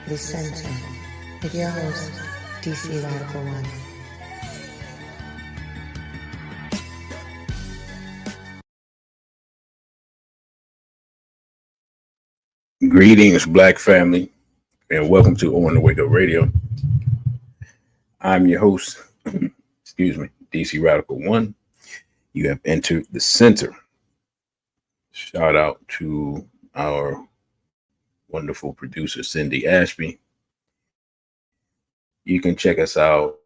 The Center, with your host, DC Radical One. Greetings, Black family, and welcome to On the Wake Up Radio. I'm your host, DC Radical One. You have entered the center. Shout out to our wonderful producer, Cindy Ashby. You can check us out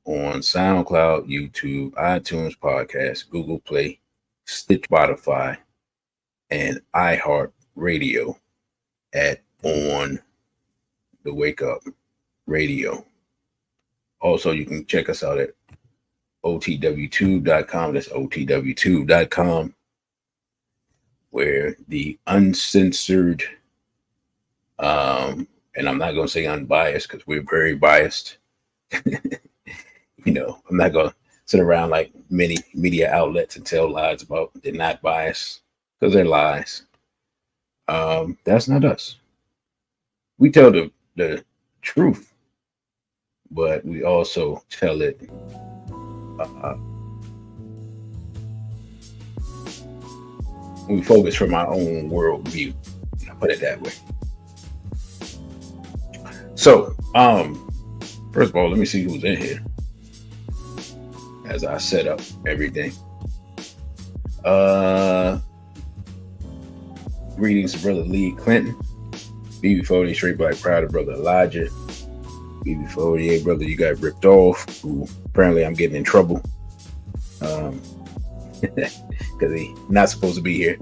on SoundCloud, YouTube, iTunes Podcast, Google Play, Stitch, Spotify, and iHeartRadio at On the Wake Up Radio. Also, you can check us out at otw2.com. That's otw2.com, where the uncensored, and I'm not going to say unbiased because we're very biased. I'm not going to sit around like many media outlets and tell lies about they're not biased because they're lies. That's not us. We tell the truth, but we also tell it we focus from our own worldview. I'll put it that way. So, first of all, let me see who's in here as I set up everything. Greetings to Brother Lee Clinton, BB40, Straight Black Pride, brother Elijah, BB48, brother, you got ripped off, who apparently I'm getting in trouble because he's not supposed to be here.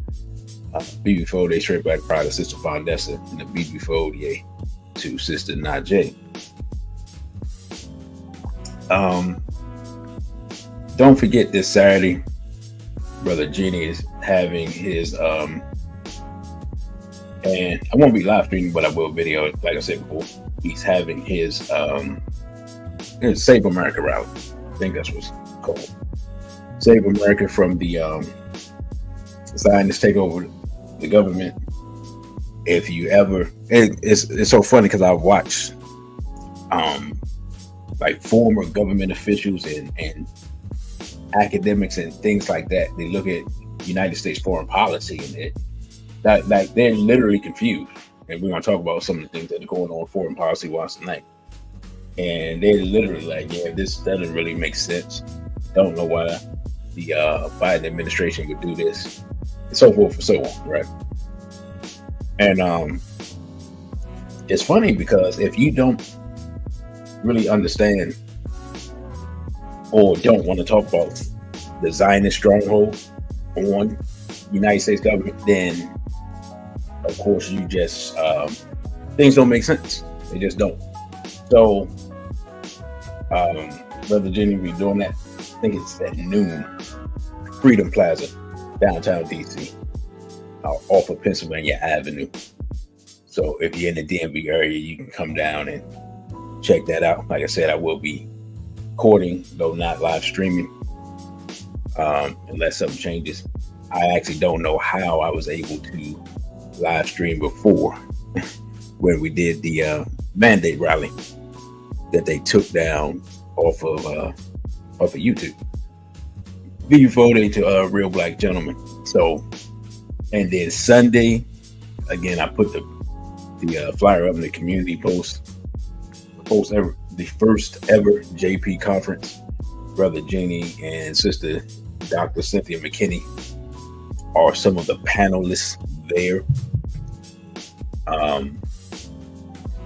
BB48, Straight Black Pride, Sister Fondessa, and the BB48 to Sister Najee. Don't forget this Saturday, Brother Jenny is having his and I won't be live streaming, but I will video it. Like I said before, he's having his Save America rally. I think that's what's called. Save America from the Zionists take over the government. If you ever, it's so funny because I've watched like former government officials and academics and things like that. They look at United States foreign policy and they're literally confused. And we're going to talk about some of the things that are going on foreign policy wise tonight. And they're literally like, yeah, this doesn't really make sense. Don't know why the Biden administration would do this, and so forth and so on, right? And it's funny because if you don't really understand or don't want to talk about the Zionist stronghold on United States government, then of course you just things don't make sense. They just don't. So Brother Jenny will be doing that. I think it's at noon, Freedom Plaza, downtown DC, off of Pennsylvania Avenue. So if you're in the DMV area, you can come down and check that out. Like I said, I will be recording, though not live streaming, unless something changes. I actually don't know how I was able to live stream before when we did the mandate rally that they took down off of YouTube. Be voting to a real black gentleman. So, and then Sunday, again, I put the flyer up in the community post ever, the first ever JP conference. Brother Jenny and Sister Dr. Cynthia McKinney are some of the panelists there.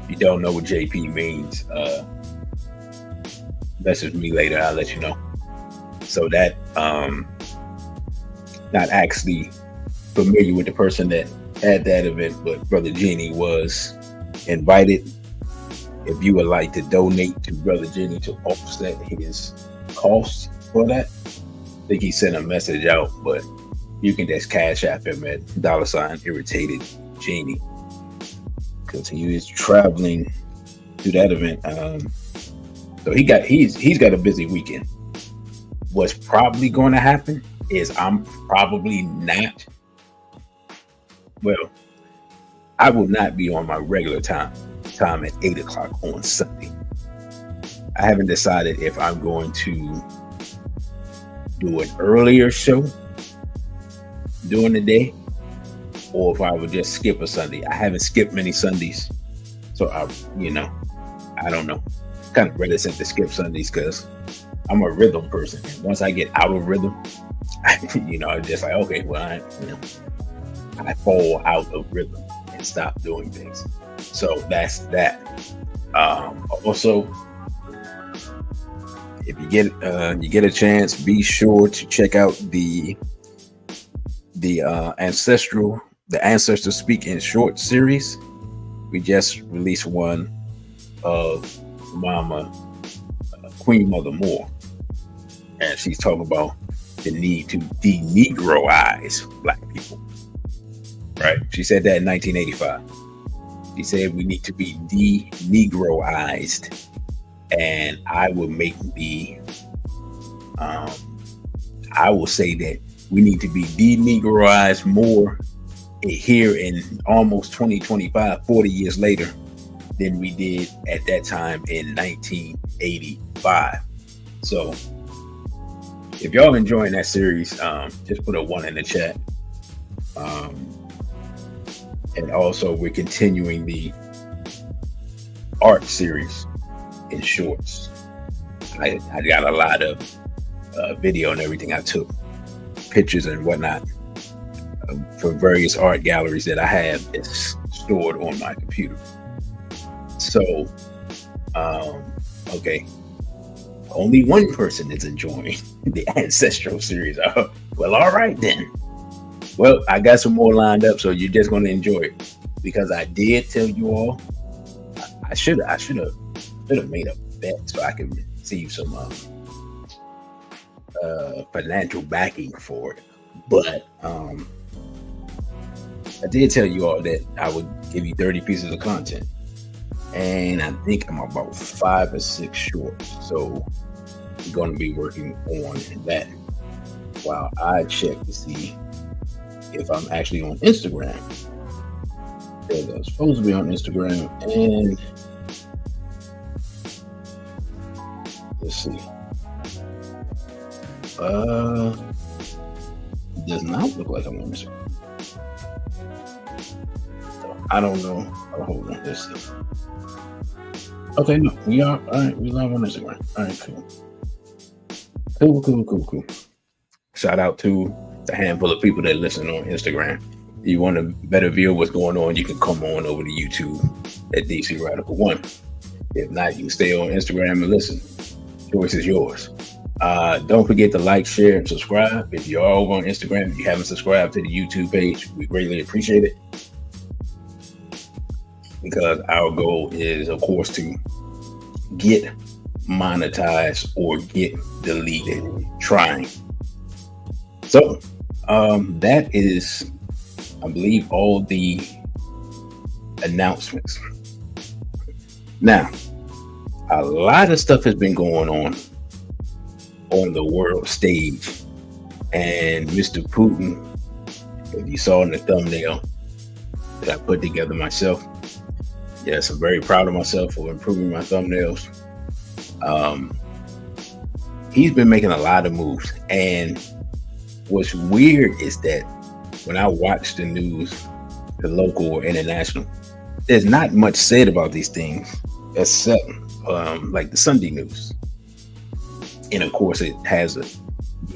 If you don't know what JP means, message me later, I'll let you know. So that not actually familiar with the person that had that event, but Brother Jenny was invited. If you would like to donate to Brother Jenny to offset his costs for that, I think he sent a message out, but you can just Cashapp him at $irritated Genie, because he is traveling to that event. So he's got a busy weekend. What's probably going to happen is I'm probably not. Well, I will not be on my regular time at 8 o'clock on Sunday. I haven't decided if I'm going to do an earlier show during the day, or if I would just skip a Sunday. I haven't skipped many Sundays, so I don't know. Kind of reticent to skip Sundays because I'm a rhythm person. And once I get out of rhythm, I'm just like, okay, well, I fall out of rhythm and stop doing things. So that's that. Also, if you get a chance, be sure to check out the Ancestor Speak in Short series. We just released one of Mama Queen Mother Moore, and she's talking about the need to de-Negroize Black people. Right? She said that in 1985. She said we need to be de-Negroized, and I will say that we need to be de-Negroized more here in almost 2025, 40 years later than we did at that time in 1985. So if y'all enjoying that series, just put a 1 in the chat. And also we're continuing the art series in shorts. I got a lot of video and everything. I took pictures and whatnot for various art galleries that I have that's stored on my computer. So, okay, only one person is enjoying the Ancestral series. Well, all right then. Well, I got some more lined up, so you're just going to enjoy it, because I did tell you all I should have made a bet so I could receive some financial backing for it. But I did tell you all that I would give you 30 pieces of content, and I think I'm about 5 or 6 short. So I'm going to be working on that while I check to see if I'm actually on Instagram. Because I was supposed to be on Instagram, and let's see. It does not look like I'm on Instagram. I don't know. Oh, hold on. Let's see. Okay, no, we are. All right, we live on Instagram. All right, cool. Shout out to the handful of people that listen on Instagram. If you want a better view of what's going on, you can come on over to YouTube at DC Radical 1. If not, you can stay on Instagram and listen. Choice is yours. Don't forget to like, share, and subscribe. If you're over on Instagram, if you haven't subscribed to the YouTube page, we greatly appreciate it. Because our goal is, of course, to get monetized or get deleted trying. So that is, I believe, all the announcements. Now, a lot of stuff has been going on the world stage, and Mr. Putin, if you saw in the thumbnail that I put together myself, yes, I'm very proud of myself for improving my thumbnails. He's been making a lot of moves, and what's weird is that when I watch the news, the local or international, there's not much said about these things except like the Sunday news. And of course it has a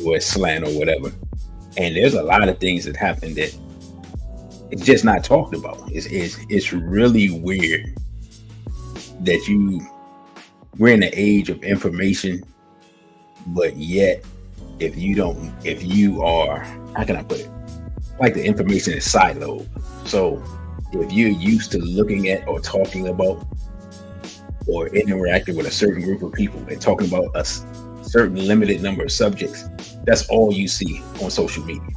US slant or whatever. And there's a lot of things that happen that it's just not talked about. It's really weird that we're in the age of information, but yet if you are, how can I put it? Like the information is siloed. So if you're used to looking at or talking about or interacting with a certain group of people and talking about a certain limited number of subjects, that's all you see on social media.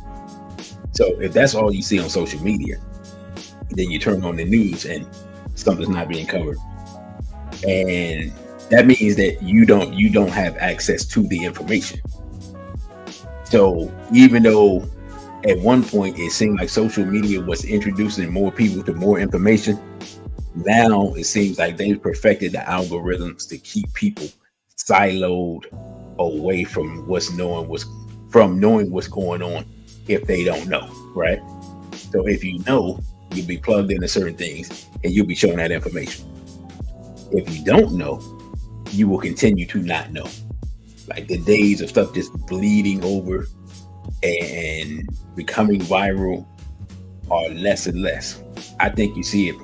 So if that's all you see on social media, then you turn on the news and something's not being covered. And that means that you don't have access to the information. So even though At one point, it seemed like social media was introducing more people to more information. Now it seems like they've perfected the algorithms to keep people siloed away from knowing what's going on if they don't know, right? So if you know, you'll be plugged into certain things and you'll be shown that information. If you don't know, you will continue to not know. Like the days of stuff just bleeding over and becoming viral are less and less. I think you see it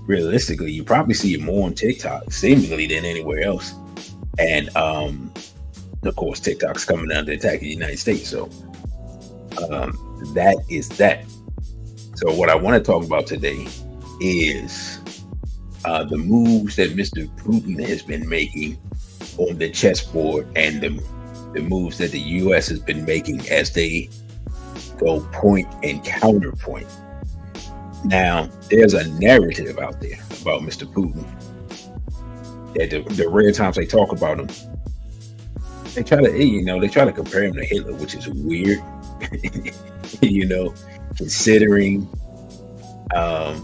realistically, you probably see it more on TikTok seemingly than anywhere else. And of course, TikTok's coming under attack in the United States. So that is that. So what I want to talk about today is the moves that Mr. Putin has been making on the chessboard and the moves that the U.S. has been making as they go point and counterpoint. Now, there's a narrative out there about Mr. Putin that the rare times they talk about him, they try to compare him to Hitler, which is weird, considering, I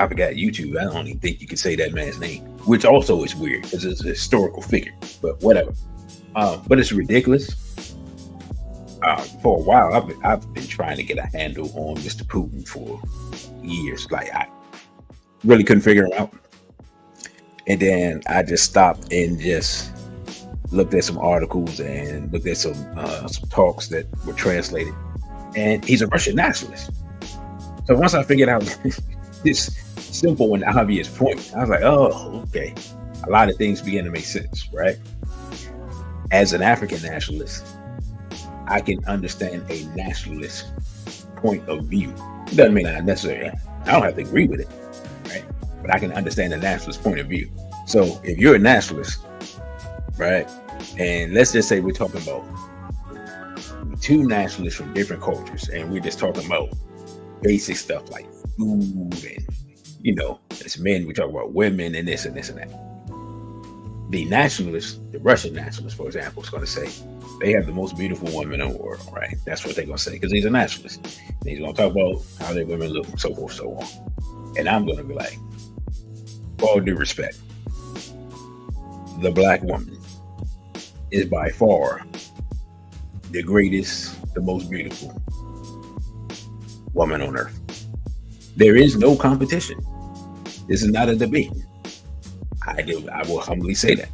forgot YouTube. I don't even think you can say that man's name, which also is weird because it's a historical figure, but whatever. But it's ridiculous. For a while, I've been trying to get a handle on Mr. Putin for years. Like I really couldn't figure him out. And then I just stopped and just looked at some articles and looked at some talks that were translated. And he's a Russian nationalist. So once I figured out this simple and obvious point, I was like, oh, okay. A lot of things began to make sense, right? As an African nationalist, I can understand a nationalist point of view. It doesn't mean I don't have to agree with it, right? But I can understand a nationalist point of view. So if you're a nationalist, right, and let's just say we're talking about two nationalists from different cultures, and we're just talking about basic stuff like food and, as men, we talk about women and this and this and that. The nationalists, the Russian nationalist, for example, is going to say they have the most beautiful women in the world, right? That's what they're going to say because he's a nationalist. And he's going to talk about how their women look and so forth, so on. And I'm going to be like, with all due respect, the black woman is by far the greatest, the most beautiful woman on earth. There is no competition. This is not a debate. I will humbly say that,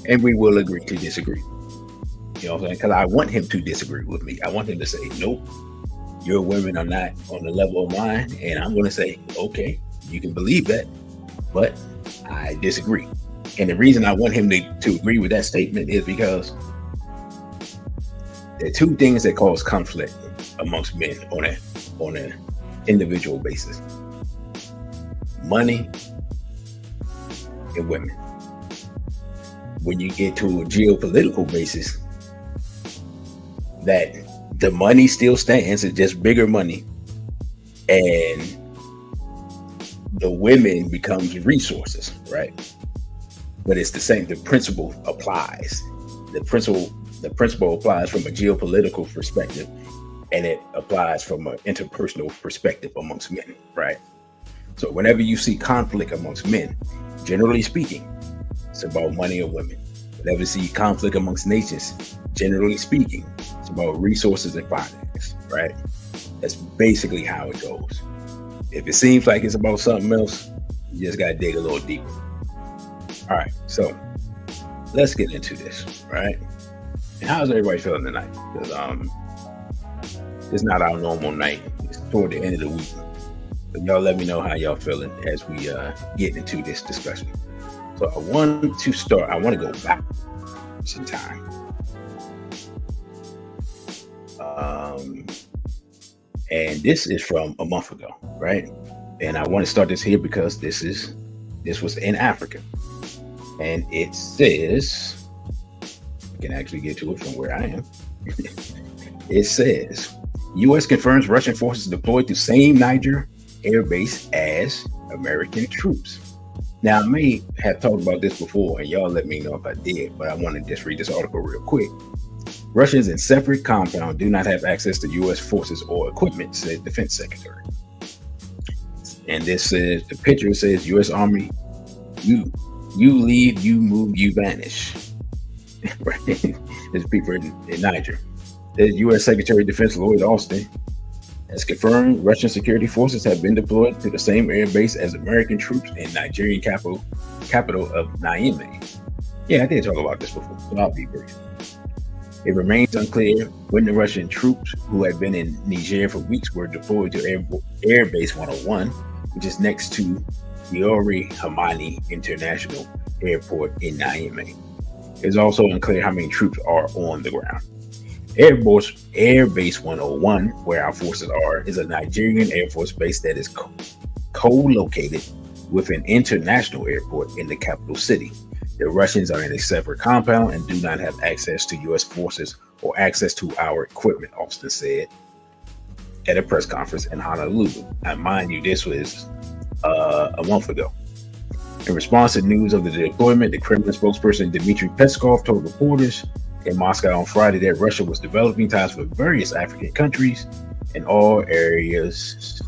and we will agree to disagree. You know what I'm saying? Because I want him to disagree with me. I want him to say, nope, your women are not on the level of mine. And I'm going to say, okay, you can believe that, but I disagree. And the reason I want him to agree with that statement is because there are two things that cause conflict amongst men on an individual basis: money and women. When you get to a geopolitical basis, that the money still stands, it's just bigger money, and the women becomes resources, right? But it's the same. The principle applies. The principle applies from a geopolitical perspective, and it applies from an interpersonal perspective amongst men, right? So whenever you see conflict amongst men, generally speaking, it's about money or women. Whenever you see conflict amongst nations, generally speaking, it's about resources and finance, right? That's basically how it goes. If it seems like it's about something else, you just got to dig a little deeper. All right, so let's get into this, right? And how's everybody feeling tonight? Because it's not our normal night. It's toward the end of the week. But y'all let me know how y'all feeling as we get into this discussion. So I want to go back some time. And this is from a month ago, right? And I want to start this here because this was in Africa. And it says, I can actually get to it from where I am. It says, U.S. confirms Russian forces deployed to same Niger air base as American troops. Now, I may have talked about this before, and y'all let me know if I did, but I want to just read this article real quick. Russians in separate compound do not have access to U.S. forces or equipment, said Defense Secretary. And this says, the picture says, U.S. Army, you leave, you move, you vanish. Right? There's people in Niger. The U.S. Secretary of Defense Lloyd Austin has confirmed Russian security forces have been deployed to the same air base as American troops in Nigerian capital of Niamey. Yeah, I did talk about this before, so I'll be brief. It remains unclear when the Russian troops who had been in Niger for weeks were deployed to Air Base 101, which is next to Diori Hamani International Airport in Niamey. It's also unclear how many troops are on the ground. Air Base 101, where our forces are, is a Nigerian Air Force base that is co-located with an international airport in the capital city. The Russians are in a separate compound and do not have access to U.S. forces or access to our equipment, Austin said at a press conference in Honolulu. And mind you, this was a month ago. In response to news of the deployment, the Kremlin spokesperson Dmitry Peskov told reporters in Moscow on Friday that Russia was developing ties with various African countries in all areas,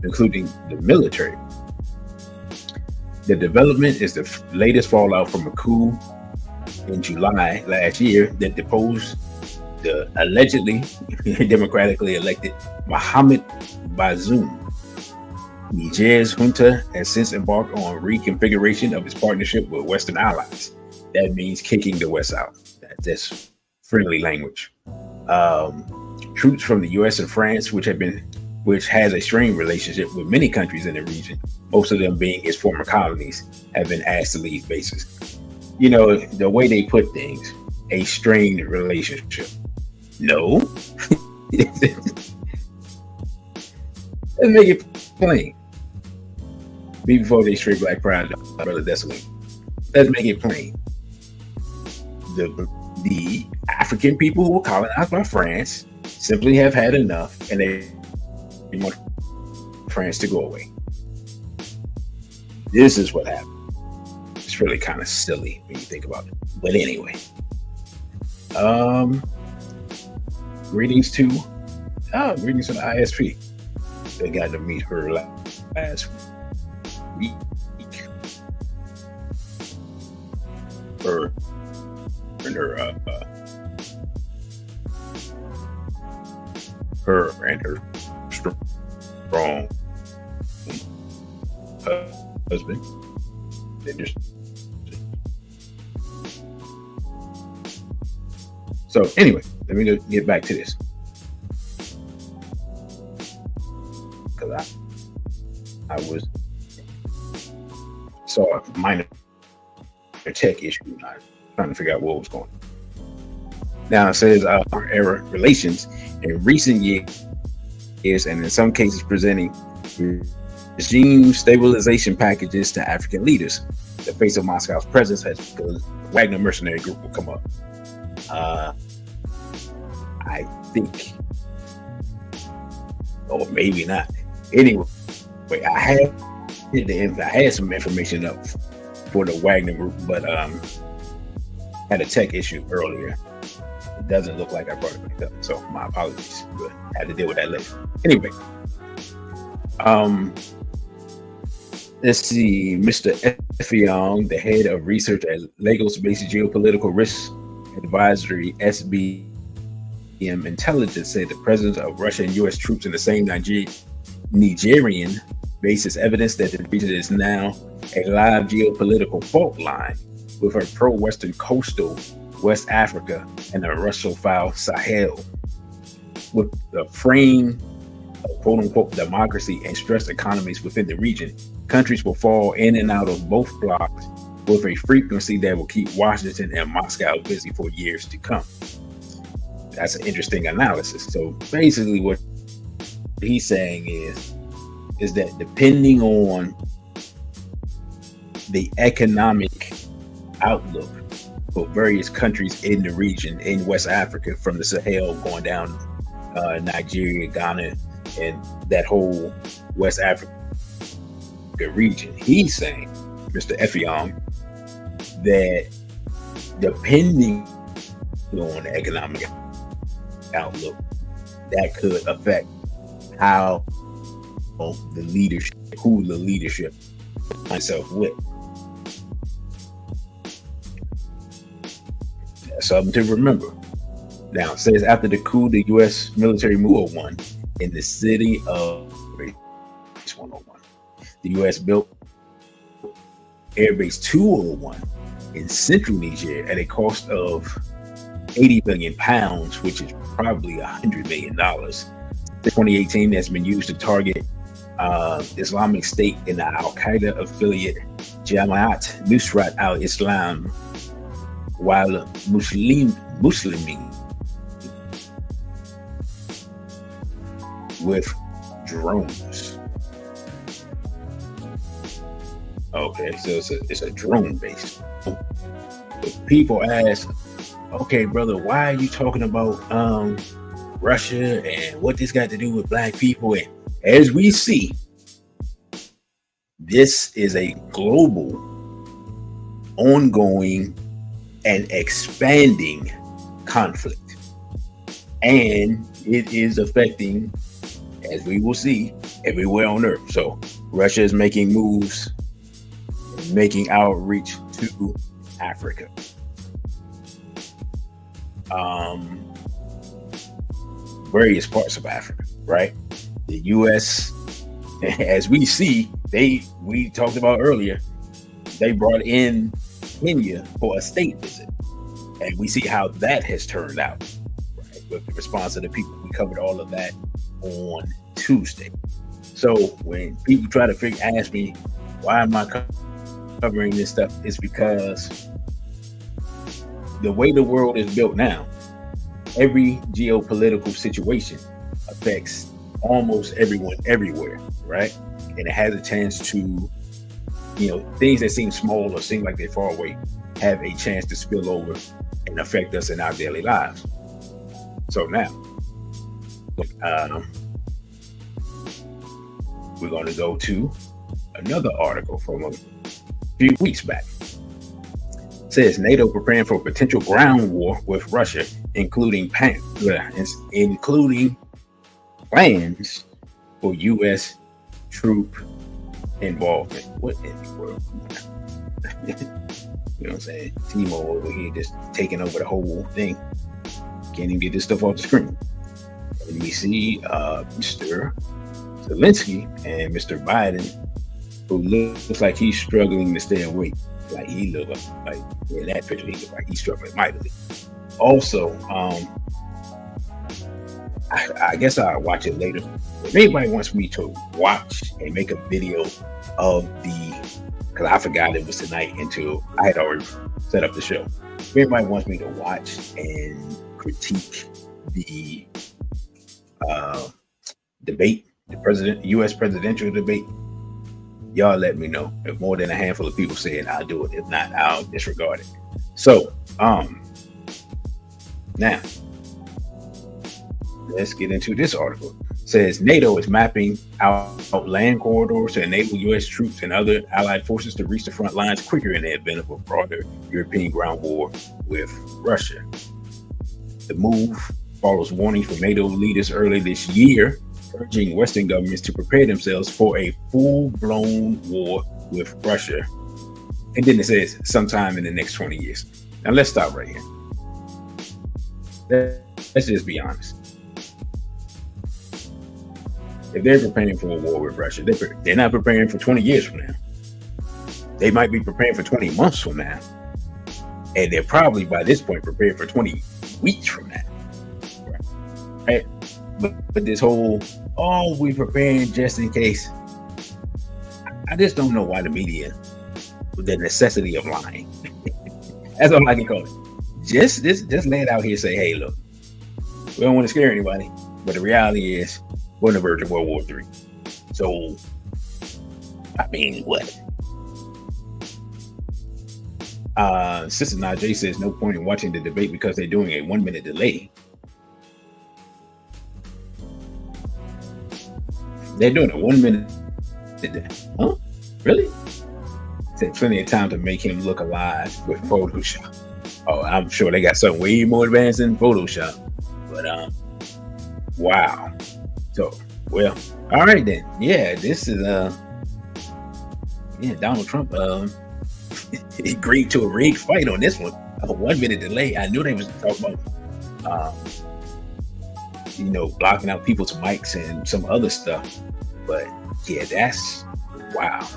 including the military. The development is the latest fallout from a coup in July last year that deposed the allegedly democratically elected Mohamed Bazoum. Niger's junta has since embarked on reconfiguration of its partnership with Western allies. That means kicking the West out. That's friendly language. Troops from the U.S. and France, which has a strained relationship with many countries in the region, most of them being its former colonies, have been asked to leave bases. You know, the way they put things, a strained relationship. No. Let's make it plain. Before they straight black pride, brother Desolate. Let's make it plain. The African people who were colonized by France simply have had enough, and they want France to go away. This is what happened. It's really kind of silly when you think about it. But anyway, greetings to the ISP. They got to meet her last week. Her and her strong husband. So anyway, let me get back to this, because I saw a minor tech issue. I'm trying to figure out what was going on. Now it says our relations in recent years, and in some cases presenting regime stabilization packages to African leaders. The face of Moscow's presence has, because Wagner mercenary group will come up. I think, or maybe not. Anyway, I had some information up for the Wagner group, but had a tech issue earlier. It doesn't look like I brought it back up, so my apologies. But I had to deal with that later. Anyway, let's see. Mr. Effiong, the head of research at Lagos-based geopolitical risk advisory SBM Intelligence, said the presence of Russian and U.S. troops in the same Nigerian base is evidence that the region is now a live geopolitical fault line with her pro-Western coastal West Africa and the Russophile Sahel. With the frame of quote-unquote democracy and stressed economies within the region, countries will fall in and out of both blocs with a frequency that will keep Washington and Moscow busy for years to come. That's an interesting analysis. So basically what he's saying is that depending on the economic outlook for various countries in the region, in West Africa, from the Sahel going down Nigeria, Ghana, and that whole West Africa region, he's saying, Mr. Effiong, that depending on the economic outlook that could affect how the leadership, who the leadership myself with. That's something to remember. Now, it says after the coup, the U.S. military move 1 in the city of 101. The U.S. built Airbase 201 in central Niger at a cost of 80 billion pounds, which is probably $100 million. Since 2018, has been used to target Islamic State and the Al-Qaeda affiliate Jamaat Nusrat al-Islam, while Muslimin with drones. Okay, so it's a drone base. If people ask, okay, brother, why are you talking about Russia and what this got to do with black people? And as we see, this is a global, ongoing, and expanding conflict. And it is affecting, as we will see, everywhere on earth. So Russia is making moves, making outreach to Africa. Various parts of Africa, right? The U.S., as we see, we talked about earlier, they brought in Kenya for a state visit. And we see how that has turned out, right? With the response of the people. We covered all of that on Tuesday. So when people try to ask me, why am I covering this stuff? It's because the way the world is built now, every geopolitical situation affects almost everyone everywhere, right? And it has a chance to, things that seem small or seem like they're far away have a chance to spill over and affect us in our daily lives. So now, we're going to go to another article from a few weeks back. It says NATO preparing for potential ground war with Russia, including plans for U.S. troop involvement. What in the world? You know what I'm saying? Timo over here just taking over the whole thing. Can't even get this stuff off the screen. And we see Mr. Zelensky and Mr. Biden, who looks like he's struggling to stay awake. Like he looks like in that picture, he looks like he's struggling mightily. Also, I guess I'll watch it later. If anybody wants me to watch and make a video of because I forgot it was tonight until I had already set up the show. If anybody wants me to watch and critique the debate, the U.S. presidential debate, y'all let me know. If more than a handful of people say it, I'll do it. If not, I'll disregard it. So, now let's get into this article. It says NATO is mapping out land corridors to enable U.S. troops and other allied forces to reach the front lines quicker in the event of a broader European ground war with Russia. The move follows warnings from NATO leaders early this year, urging Western governments to prepare themselves for a full-blown war with Russia. And then it says sometime in the next 20 years. Now let's stop right here. Let's just be honest. If they're preparing for a war with Russia, they're not preparing for 20 years from now. They might be preparing for 20 months from now. And they're probably by this point prepared for 20 weeks from now. Right? But this whole, we're preparing just in case. I just don't know why the media, with the necessity of lying. That's all I can call it. Just lay it out here and say, hey, look, we don't want to scare anybody. But the reality is, we're on the verge of World War III. So, I mean, what? Sister Najee says, no point in watching the debate because they're doing a 1-minute delay. They're doing a 1-minute delay. Huh? Really? Said plenty of time to make him look alive with Photoshop. Oh, I'm sure they got something way more advanced than Photoshop. But wow. So, well, all right then. Yeah, this is Donald Trump agreed to a rigged fight on this one. A 1 minute delay. I knew they was talking about blocking out people's mics and some other stuff. But yeah, that's wow.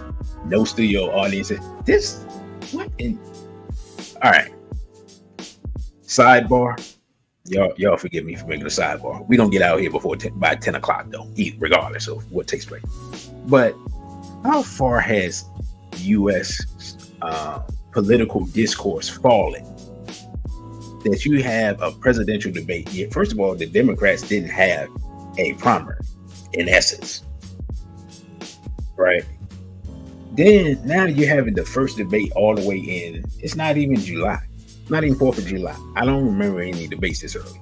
No studio audience. This what in all right. Sidebar. Y'all forgive me for making a sidebar. We don't get out here by 10 o'clock though, regardless of what takes place. But how far has U.S. Political discourse fallen that you have a presidential debate? Yeah, first of all, the Democrats didn't have a primary, in essence, right? Then now you're having the first debate all the way in. It's not even July. Not even 4th of July. I don't remember any debates this early.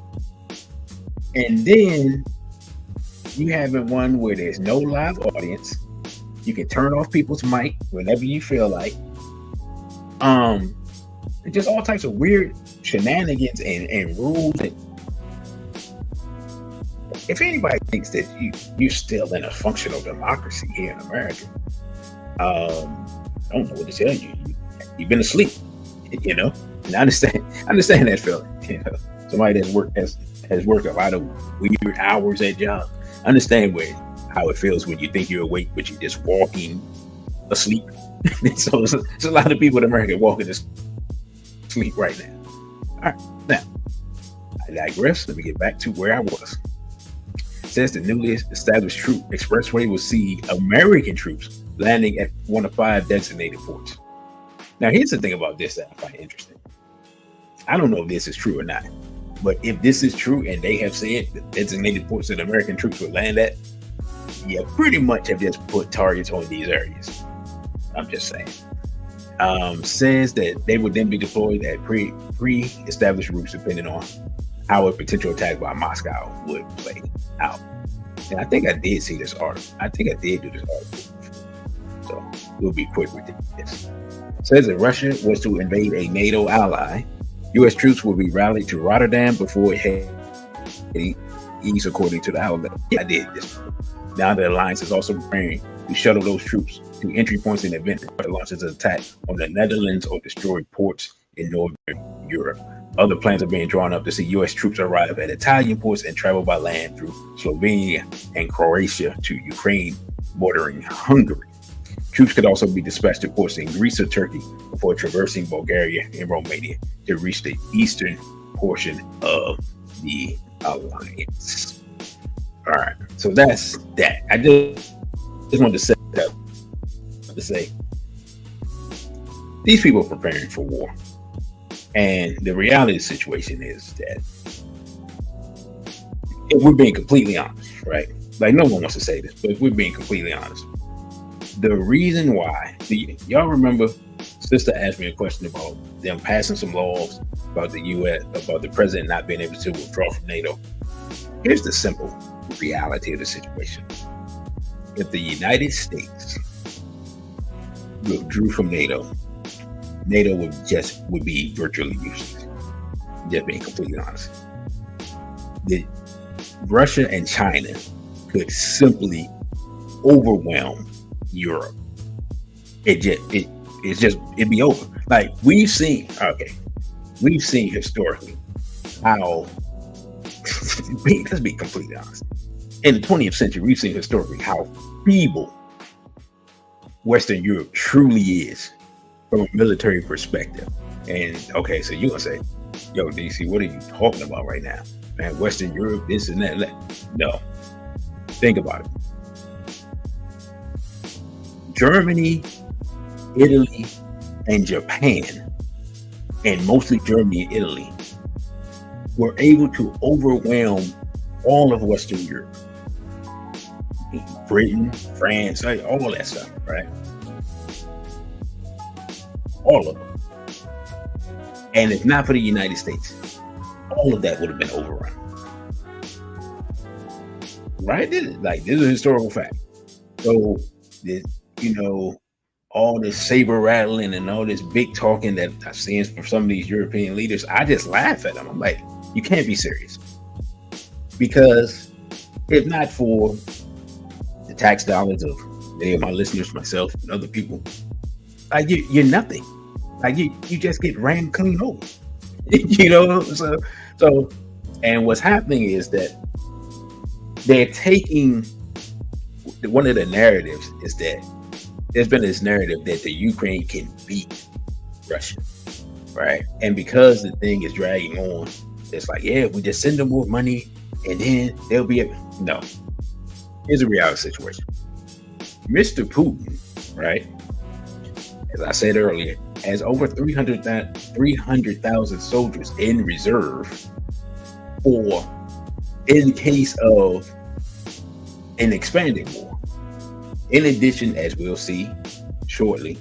And then you having one where there's no live audience. You can turn off people's mic whenever you feel like. Just all types of weird shenanigans and rules. If anybody thinks that you're still in a functional democracy here in America, I don't know what to tell you. You've been asleep, And I understand that feeling. Somebody that's has worked a lot of weird hours at job. I understand how it feels when you think you're awake, but you're just walking asleep. So it's a lot of people in America walking asleep right now. All right, now I digress. Let me get back to where I was. It says the newly established troop expressway will see American troops landing at one of 5 designated ports. Now, here's the thing about this that I find interesting. I don't know if this is true or not, but if this is true and they have said the designated ports that American troops will land at, you pretty much have just put targets on these areas. I'm just saying. Says that they would then be deployed at pre-established routes depending on how a potential attack by Moscow would play out. And I think I did see this article. I think I did do this article. So we'll be quick with this. Says that Russia was to invade a NATO ally. U.S. troops will be rallied to Rotterdam before it heads according to the outlet. Yeah, I did this. Now the alliance is also preparing to shuttle those troops to entry points in the event that launches an attack on the Netherlands or destroy ports in Northern Europe. Other plans are being drawn up to see U.S. troops arrive at Italian ports and travel by land through Slovenia and Croatia to Ukraine, bordering Hungary. Troops could also be dispatched to ports in Greece or Turkey before traversing Bulgaria and Romania to reach the eastern portion of the alliance. All right, so that's that. I just wanted to set that up to say these people are preparing for war. And the reality of the situation is that if we're being completely honest, right? Like no one wants to say this, but if we're being completely honest, the reason why, y'all remember Sister asked me a question about them passing some laws about the U.S., about the president not being able to withdraw from NATO. Here's the simple reality of the situation. If the United States withdrew from NATO, NATO would be virtually useless. Just being completely honest. Russia and China could simply overwhelm Europe. It'd be over. Like we've seen historically how let's be completely honest. In the 20th century, we've seen historically how feeble Western Europe truly is from a military perspective. And okay, so you're gonna say, yo, DC, what are you talking about right now? Man, Western Europe, this and that. No. Think about it. Germany, Italy, and Japan, and mostly Germany and Italy, were able to overwhelm all of Western Europe. Britain, France, all that stuff, right? All of them. And if not for the United States, all of that would have been overrun. Right? This is a historical fact. So, all this saber rattling and all this big talking that I've seen from some of these European leaders, I just laugh at them. I'm like, you can't be serious. Because if not for the tax dollars of many of my listeners, myself, and other people, like you're nothing. Like you just get ran clean over. You know, so and what's happening is that they're taking one of the narratives is that there's been this narrative that the Ukraine can beat Russia, right? And because the thing is dragging on, it's like, yeah, we just send them more money and then they'll be no. Here's a reality situation. Mr. Putin, right? As I said earlier, has over 300,000 soldiers in reserve for in case of an expanding war. In addition, as we'll see shortly,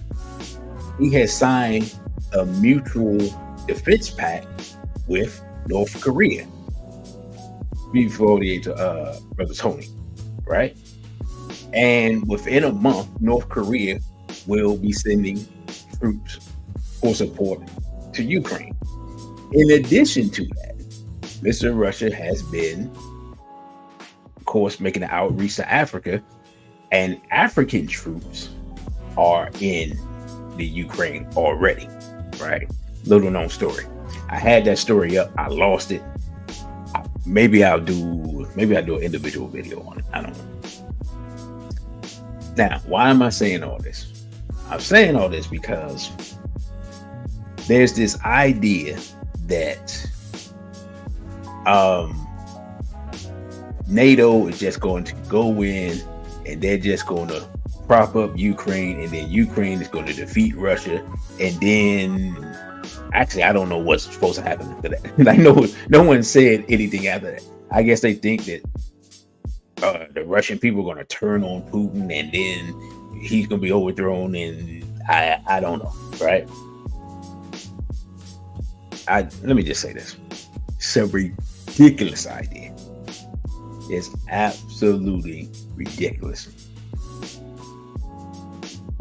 he has signed a mutual defense pact with North Korea. Before the Brother Tony, right? And within a month, North Korea will be sending troops for support to Ukraine. In addition to that, Mr. Russia has been, of course, making an outreach to Africa, and African troops are in the Ukraine already, right? Little known story. I had that story up. I lost it. Maybe I'll do an individual video on it. I don't know. Now, why am I saying all this? I'm saying all this because there's this idea that NATO is just going to go in and they're just going to prop up Ukraine, and then Ukraine is going to defeat Russia, and then actually I don't know what's supposed to happen after that. Like no one said anything after that. I guess they think that the Russian people are going to turn on Putin and then he's going to be overthrown, and I don't know, right? Let me just say this. It's a ridiculous idea. It's absolutely ridiculous.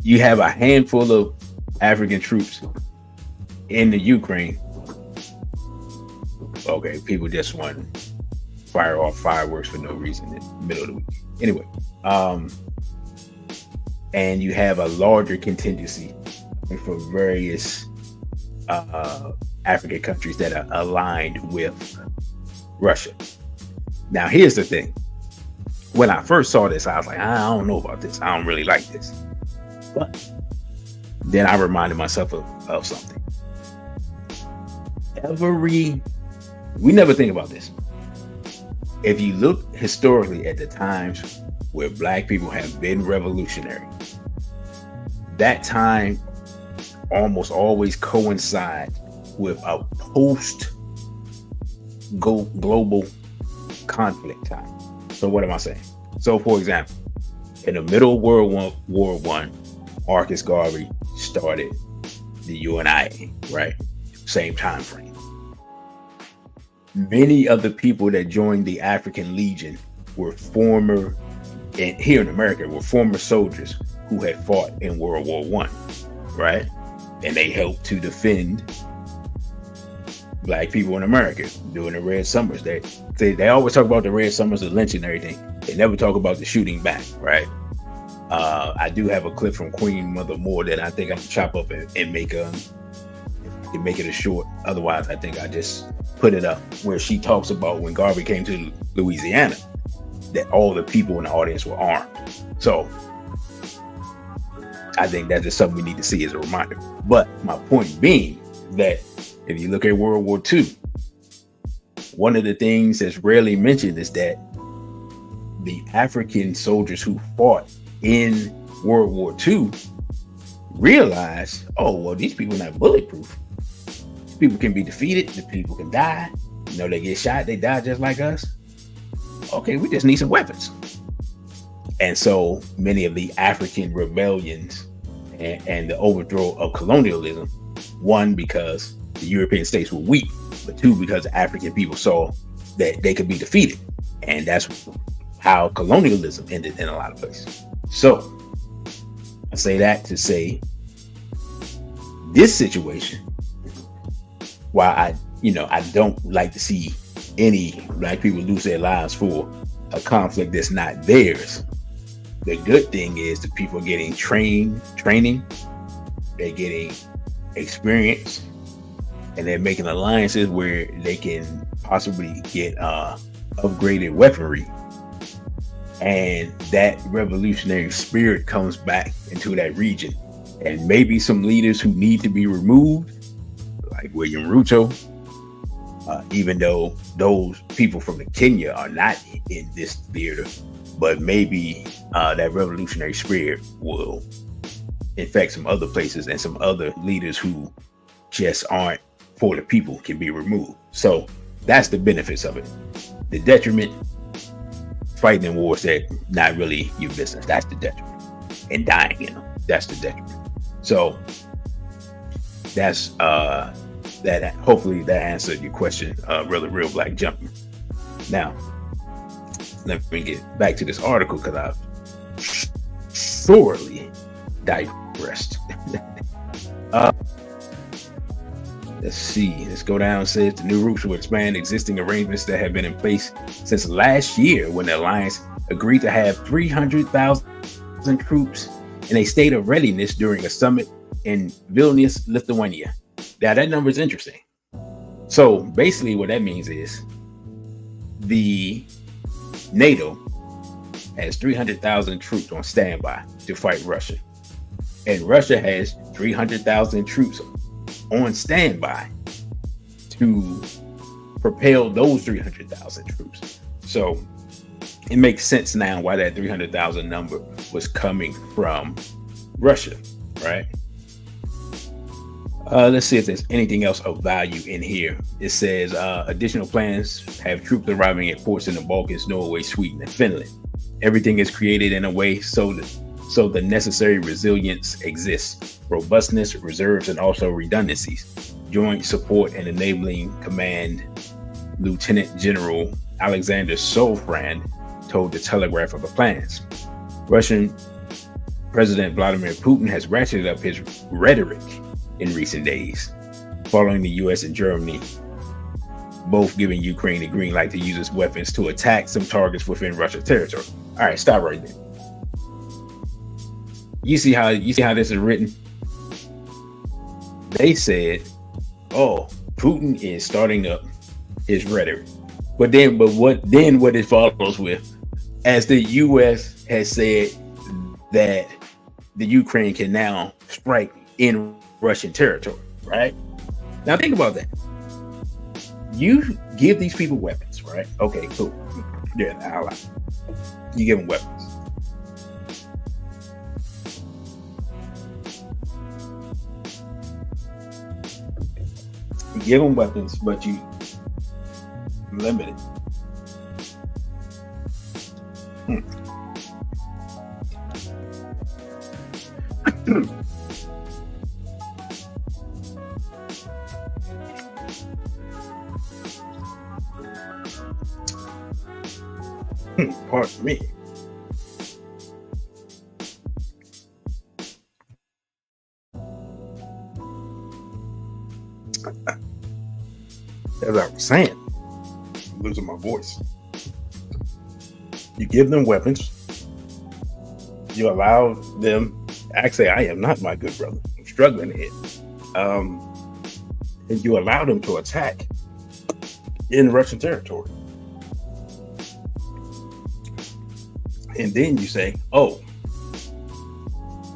You have a handful of African troops in the Ukraine. Okay, people just want to fire off fireworks for no reason in the middle of the week. Anyway, and you have a larger contingency from various African countries that are aligned with Russia. Now, here's the thing. When I first saw this, I was like, I don't know about this. I don't really like this. But then I reminded myself of something. We never think about this. If you look historically at the times where Black people have been revolutionary, that time almost always coincides with a post-global conflict time. So what am I saying? So, for example, in the middle of World War I, Marcus Garvey started the UNIA, right? Same time frame. Many of the people that joined the African Legion were former soldiers who had fought in World War I, right? And they helped to defend Black people in America during the Red Summers. They always talk about the Red Summers, the lynching and everything. They never talk about the shooting back, right? I do have a clip from Queen Mother Moore that I think I can chop up and make if I can make it a short. Otherwise, I think I just put it up where she talks about when Garvey came to Louisiana, that all the people in the audience were armed. So I think that's just something we need to see as a reminder. But my point being that if you look at World War II, one of the things that's rarely mentioned is that the African soldiers who fought in World War II realized, oh, well, these people are not bulletproof. These people can be defeated. The people can die. You know, they get shot. They die just like us. Okay, we just need some weapons. And so many of the African rebellions and the overthrow of colonialism, one, because the European states were weak, but two, because African people saw that they could be defeated. And that's how colonialism ended in a lot of places. So say that to say this situation, while I don't like to see any black people lose their lives for a conflict that's not theirs. The good thing is the people are getting training, they're getting experience, and they're making alliances where they can possibly get upgraded weaponry. And that revolutionary spirit comes back into that region. And maybe some leaders who need to be removed, like William Ruto, even though those people from the Kenya are not in this theater, but maybe that revolutionary spirit will infect some other places, and some other leaders who just aren't for the people can be removed. So that's the benefits of it. The detriment, fighting in wars that not really your business. That's the detriment. And dying in them. That's the detriment. So that's that. Hopefully that answered your question, real black jumping. Now, let me get back to this article because I've sorely digressed. Let's see. Let's go down. It says the new routes will expand existing arrangements that have been in place since last year, when the alliance agreed to have 300,000 troops in a state of readiness during a summit in Vilnius, Lithuania. Now that number is interesting. So basically, what that means is the NATO has 300,000 troops on standby to fight Russia, and Russia has 300,000 troops on standby to propel those 300,000 troops. So it makes sense now why that 300,000 number was coming from Russia, right? Let's see if there's anything else of value in here. It says additional plans have troops arriving at ports in the Balkans, Norway, Sweden, and Finland. Everything is created in a way so the necessary resilience exists, robustness, reserves, and also redundancies. Joint support and enabling command, Lieutenant General Alexander Solfrand told the Telegraph of the plans. Russian President Vladimir Putin has ratcheted up his rhetoric in recent days, following the U.S. and Germany both giving Ukraine the green light to use its weapons to attack some targets within Russian territory. All right, stop right there. You see how this is written? They said, "Oh, Putin is starting up his rhetoric," but what it follows with, as the U.S. has said that the Ukraine can now strike in Russian territory, right? Now think about that. You give these people weapons, right? Okay, cool. They're an ally. You give them weapons. You give them weapons, but you limit it. Pardon me. As I was saying, I'm losing my voice. You give them weapons. You allow them. Actually, I am not my good brother. I'm struggling here. And you allow them to attack in Russian territory. And then you say, "Oh,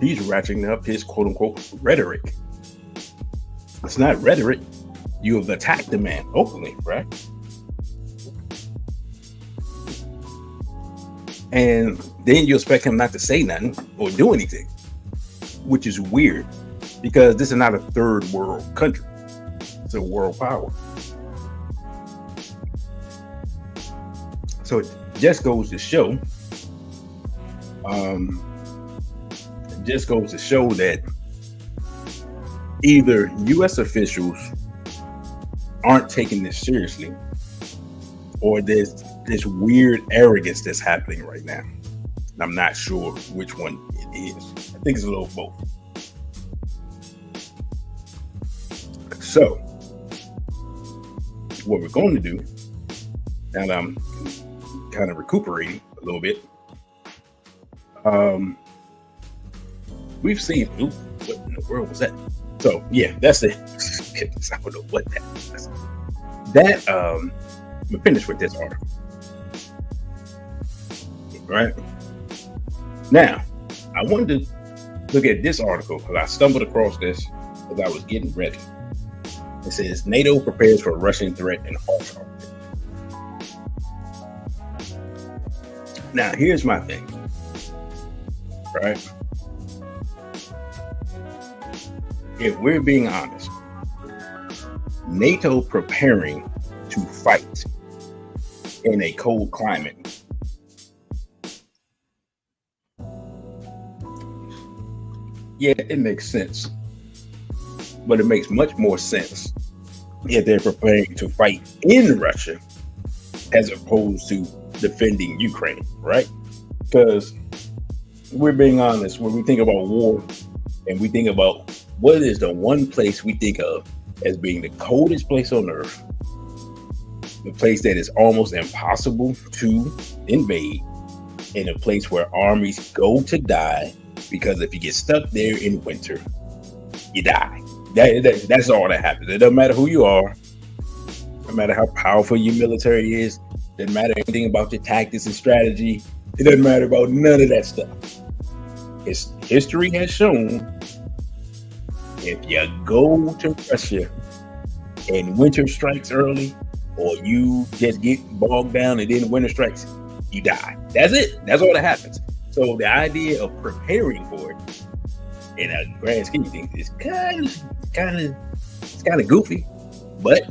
he's ratcheting up his quote unquote rhetoric." It's not rhetoric. You have attacked the man openly, right? And then you expect him not to say nothing or do anything, which is weird because this is not a third world country. It's a world power. So it just goes to show, that either U.S. officials aren't taking this seriously, or there's this weird arrogance that's happening right now. I'm not sure which one it is. I think it's a little of both. So, what we're going to do, now that I'm kind of recuperating a little bit, we've seen, what in the world was that? So, yeah, that's it. I don't know what that was. I'm gonna finish with this article. Right? Now, I wanted to look at this article because I stumbled across this as I was getting ready. It says, NATO prepares for Russian threat and harsh target. Now, here's my thing. Right? If we're being honest, NATO preparing to fight in a cold climate. Yeah, it makes sense. But it makes much more sense if they're preparing to fight in Russia as opposed to defending Ukraine, right? Because we're being honest, when we think about war and we think about what is the one place we think of as being the coldest place on earth, the place that is almost impossible to invade, and a place where armies go to die, because if you get stuck there in winter, you die. That's all that happens. It doesn't matter who you are, no matter how powerful your military is, doesn't matter anything about your tactics and strategy, it doesn't matter about none of that stuff. History has shown if you go to Russia and winter strikes early, or you just get bogged down and then winter strikes, you die. That's it. That's all that happens. So the idea of preparing for it in a grand scheme of things is kind of goofy, but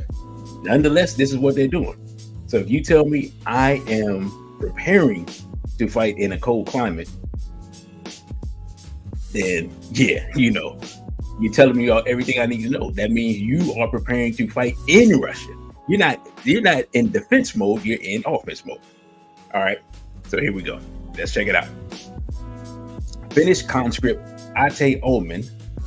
nonetheless, this is what they're doing. So if you tell me I am preparing to fight in a cold climate, then yeah, you're telling me everything I need to know. That means you are preparing to fight in Russia. You're not in defense mode, you're in offense mode. All right, so here we go. Let's check it out. Finnish conscript Ate Ullman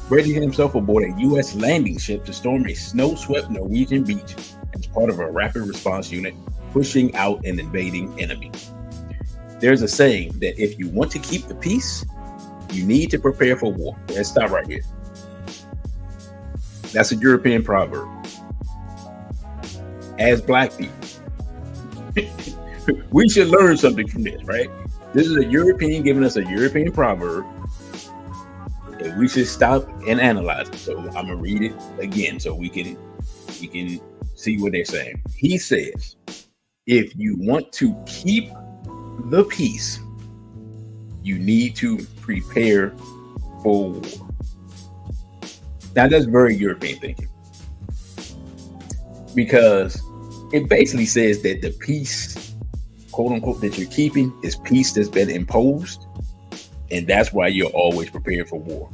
readied himself aboard a U.S. landing ship to storm a snow-swept Norwegian beach as part of a rapid response unit pushing out an invading enemy. There's a saying that if you want to keep the peace, you need to prepare for war. Let's stop right here. That's a European proverb. As Black people, we should learn something from this, right? This is a European giving us a European proverb, and we should stop and analyze it. So I'm gonna read it again so we can see what they're saying. He says, if you want to keep the peace, you need to prepare for war. Now that's very European thinking, because it basically says that the peace, quote unquote, that you're keeping is peace that's been imposed, and that's why you're always prepared for war.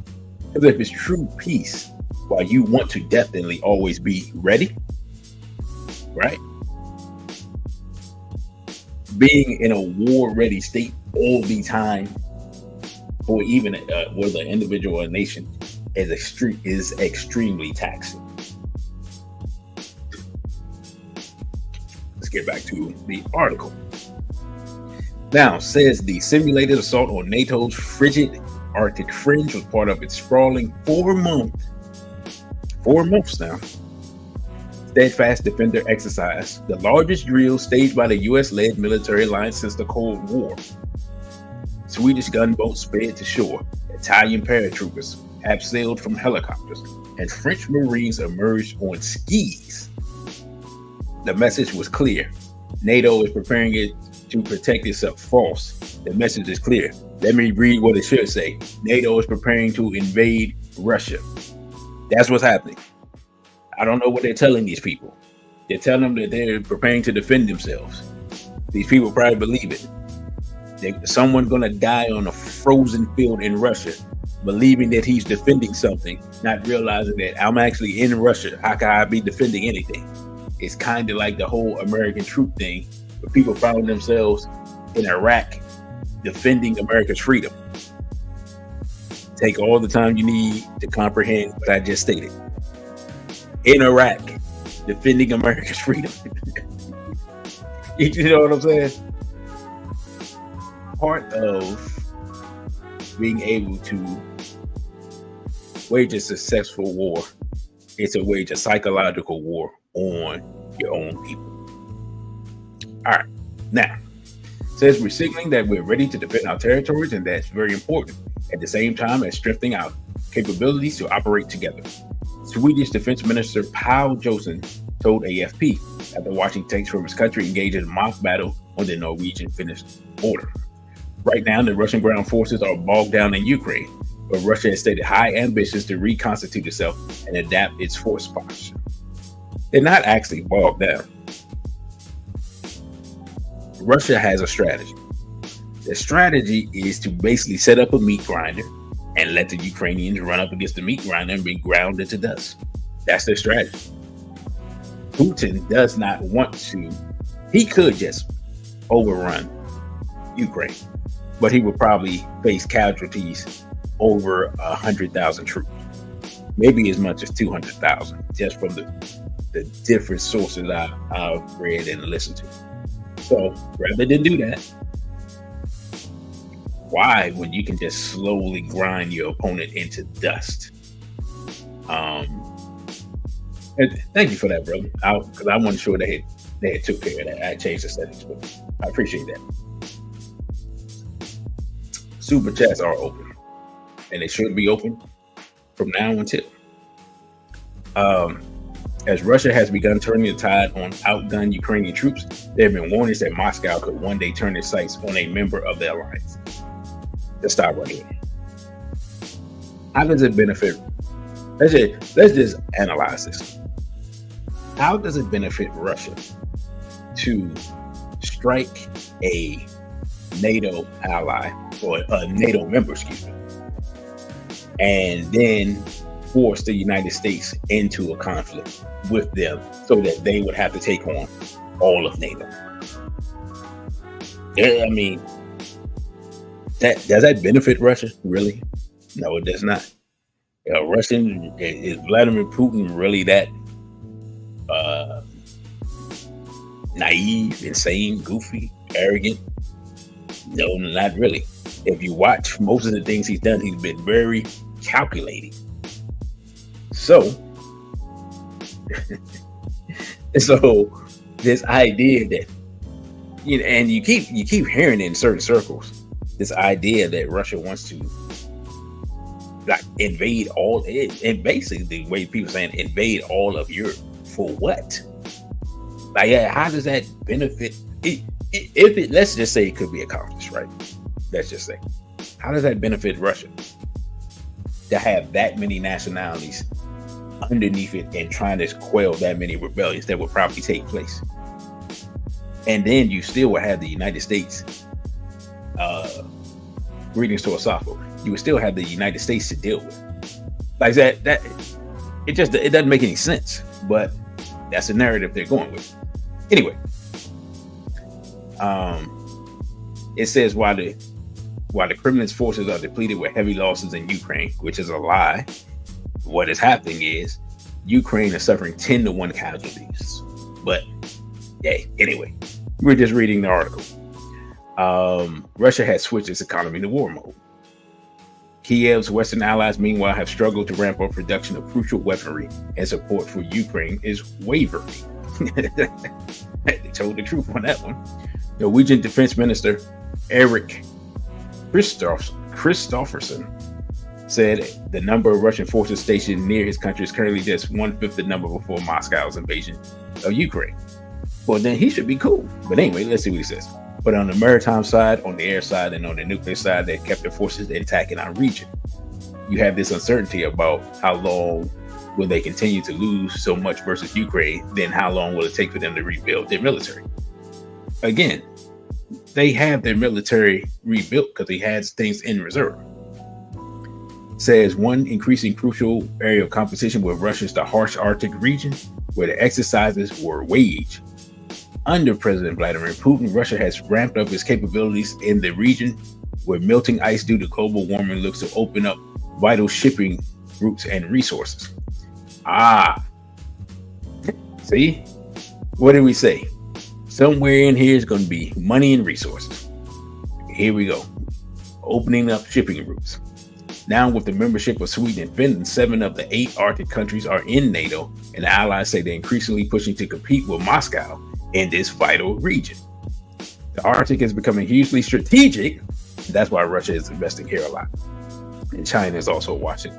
Because if it's true peace, while you want to definitely always be ready, right? Being in a war-ready state all the time, or even whether an individual or a nation, is extremely taxing. Let's get back to the article. Now, says the simulated assault on NATO's frigid Arctic fringe was part of its sprawling 4 months now, steadfast defender exercise, the largest drill staged by the U.S.-led military alliance since the Cold War. Swedish gunboats sped to shore, Italian paratroopers abseiled from helicopters, and French Marines emerged on skis. The message was clear. NATO is preparing it to protect itself. False. The message is clear. Let me read what it should say. NATO is preparing to invade Russia. That's what's happening. I don't know what they're telling these people. They're telling them that they're preparing to defend themselves. These people probably believe it. Someone's going to die on a frozen field in Russia, believing that he's defending something, not realizing that I'm actually in Russia. How can I be defending anything? It's kind of like the whole American troop thing, where people found themselves in Iraq defending America's freedom. Take all the time you need to comprehend what I just stated. In Iraq, defending America's freedom. You know what I'm saying? Part of being able to wage a successful war is to wage a psychological war on your own people. All right. Now, it says we're signaling that we're ready to defend our territories, and that's very important. At the same time as strengthening our capabilities to operate together. Swedish Defense Minister Paul Johnson told AFP after watching tanks from his country engage in a mock battle on the Norwegian-Finnish border. Right now, the Russian ground forces are bogged down in Ukraine, but Russia has stated high ambitions to reconstitute itself and adapt its force posture. They're not actually bogged down. Russia has a strategy. The strategy is to basically set up a meat grinder and let the Ukrainians run up against the meat grinder and be ground into dust. That's their strategy. Putin does not want to. He could just overrun Ukraine, but he would probably face casualties over 100,000 troops, maybe as much as 200,000, just from the different sources I've read and listened to. So rather than do that, why, when you can just slowly grind your opponent into dust? And thank you for that, brother. Because I wasn't sure they had took care of that. I changed the settings, but I appreciate that. Super chats are open, and they should be open from now until. As Russia has begun turning the tide on outgunned Ukrainian troops, there have been warnings that Moscow could one day turn its sights on a member of the alliance. Let's stop right here. How does it benefit? Let's just analyze this. How does it benefit Russia to strike a NATO ally, or a NATO member, and then force the United States into a conflict with them so that they would have to take on all of NATO? I mean, does that benefit Russia? Really? No, it does not. Is Vladimir Putin really that naive, insane, goofy, arrogant? No, not really. If you watch most of the things he's done, he's been very calculating. So, this idea that, you know, and you keep hearing it in certain circles, this idea that Russia wants to like invade all, and basically the way people saying invade all of Europe for what? Like, how does that benefit? Let's just say it could be accomplished, right? Let's just say, how does that benefit Russia to have that many nationalities underneath it and trying to quell that many rebellions that would probably take place? And then you still would have the United States, greetings to Osafo, you would still have the United States to deal with. Like that it doesn't make any sense, but that's the narrative they're going with. Anyway, it says while the Kremlin's forces are depleted with heavy losses in Ukraine, which is a lie, what is happening is Ukraine is suffering 10-1 casualties. But yeah, anyway, we're just reading the article. Russia has switched its economy to war mode. Kiev's Western allies, meanwhile, have struggled to ramp up production of crucial weaponry, and support for Ukraine is wavering. They told the truth on that one. Norwegian Defense Minister Erik Kristofferson said the number of Russian forces stationed near his country is currently just 1/5 the number before Moscow's invasion of Ukraine. Well, then he should be cool. But anyway, let's see what he says. But on the maritime side, on the air side, and on the nuclear side, they kept their forces intact in our region. You have this uncertainty about how long will they continue to lose so much versus Ukraine, then how long will it take for them to rebuild their military? Again, they have their military rebuilt because they had things in reserve. Says one increasing crucial area of competition with Russia is the harsh Arctic region, where the exercises were waged. Under President Vladimir Putin, Russia has ramped up its capabilities in the region, where melting ice due to global warming looks to open up vital shipping routes and resources. Ah, see, what did we say? Somewhere in here is going to be money and resources. Here we go. Opening up shipping routes. Now, with the membership of Sweden and Finland, 7 of the 8 Arctic countries are in NATO, and the allies say they're increasingly pushing to compete with Moscow in this vital region. The Arctic is becoming hugely strategic. That's why Russia is investing here a lot. And China is also watching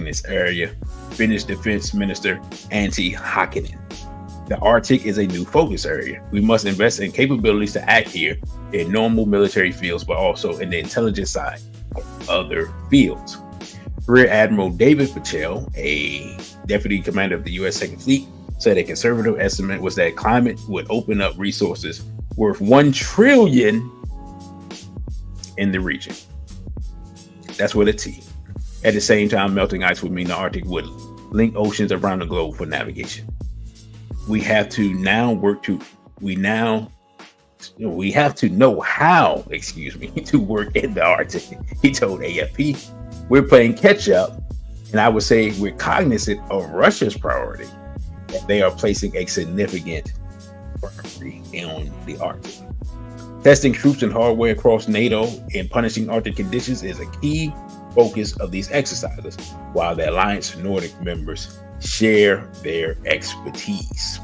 this area. Finnish Defense Minister Antti Hakkinen. The Arctic is a new focus area. We must invest in capabilities to act here in normal military fields, but also in the intelligence side of other fields. Rear Admiral David Patel, a deputy commander of the U.S. Second Fleet, said a conservative estimate was that climate would open up resources worth $1 trillion in the region. That's with a T. At the same time, melting ice would mean the Arctic would link oceans around the globe for navigation. We have to now we have to know how, to work in the Arctic. He told AFP, we're playing catch up, and I would say we're cognizant of Russia's priority, that they are placing a significant priority on the Arctic. Testing troops and hardware across NATO and punishing Arctic conditions is a key focus of these exercises, while the Alliance Nordic members share their expertise.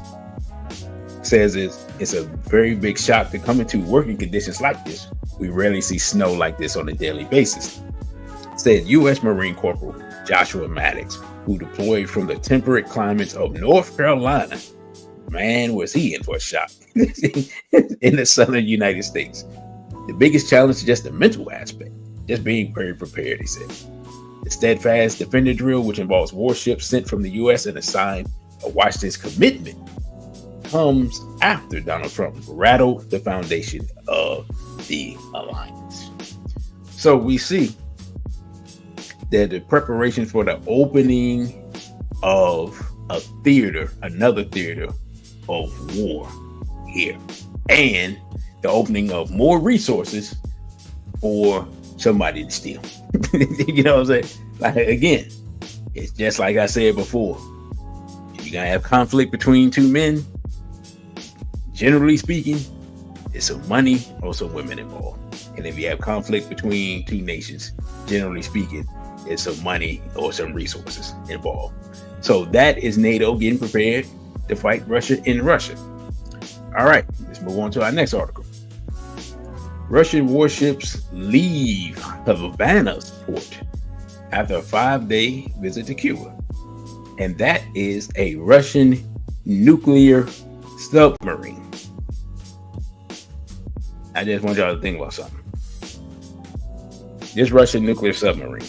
Says it's a very big shock to come into working conditions like this. We rarely see snow like this on a daily basis. Said U.S. Marine Corporal Joshua Maddox, who deployed from the temperate climates of North Carolina. Man, was he in for a shock in the southern United States. The biggest challenge is just the mental aspect, just being very prepared, he said. The Steadfast Defender drill, which involves warships sent from the U.S. and a sign of Washington's commitment, comes after Donald Trump rattled the foundation of the alliance. So we see that the preparation for the opening of another theater of war here, and the opening of more resources for somebody to steal. You know what I'm saying? Like, again, it's just like I said before. If you're gonna have conflict between two men, generally speaking, there's some money or some women involved. And if you have conflict between two nations, generally speaking, there's some money or some resources involved. So that is NATO getting prepared to fight Russia in Russia. All right, let's move on to our next article. Russian warships leave Havana's port after a 5-day visit to Cuba. And that is a Russian nuclear submarine. I just want y'all to think about something. This Russian nuclear submarine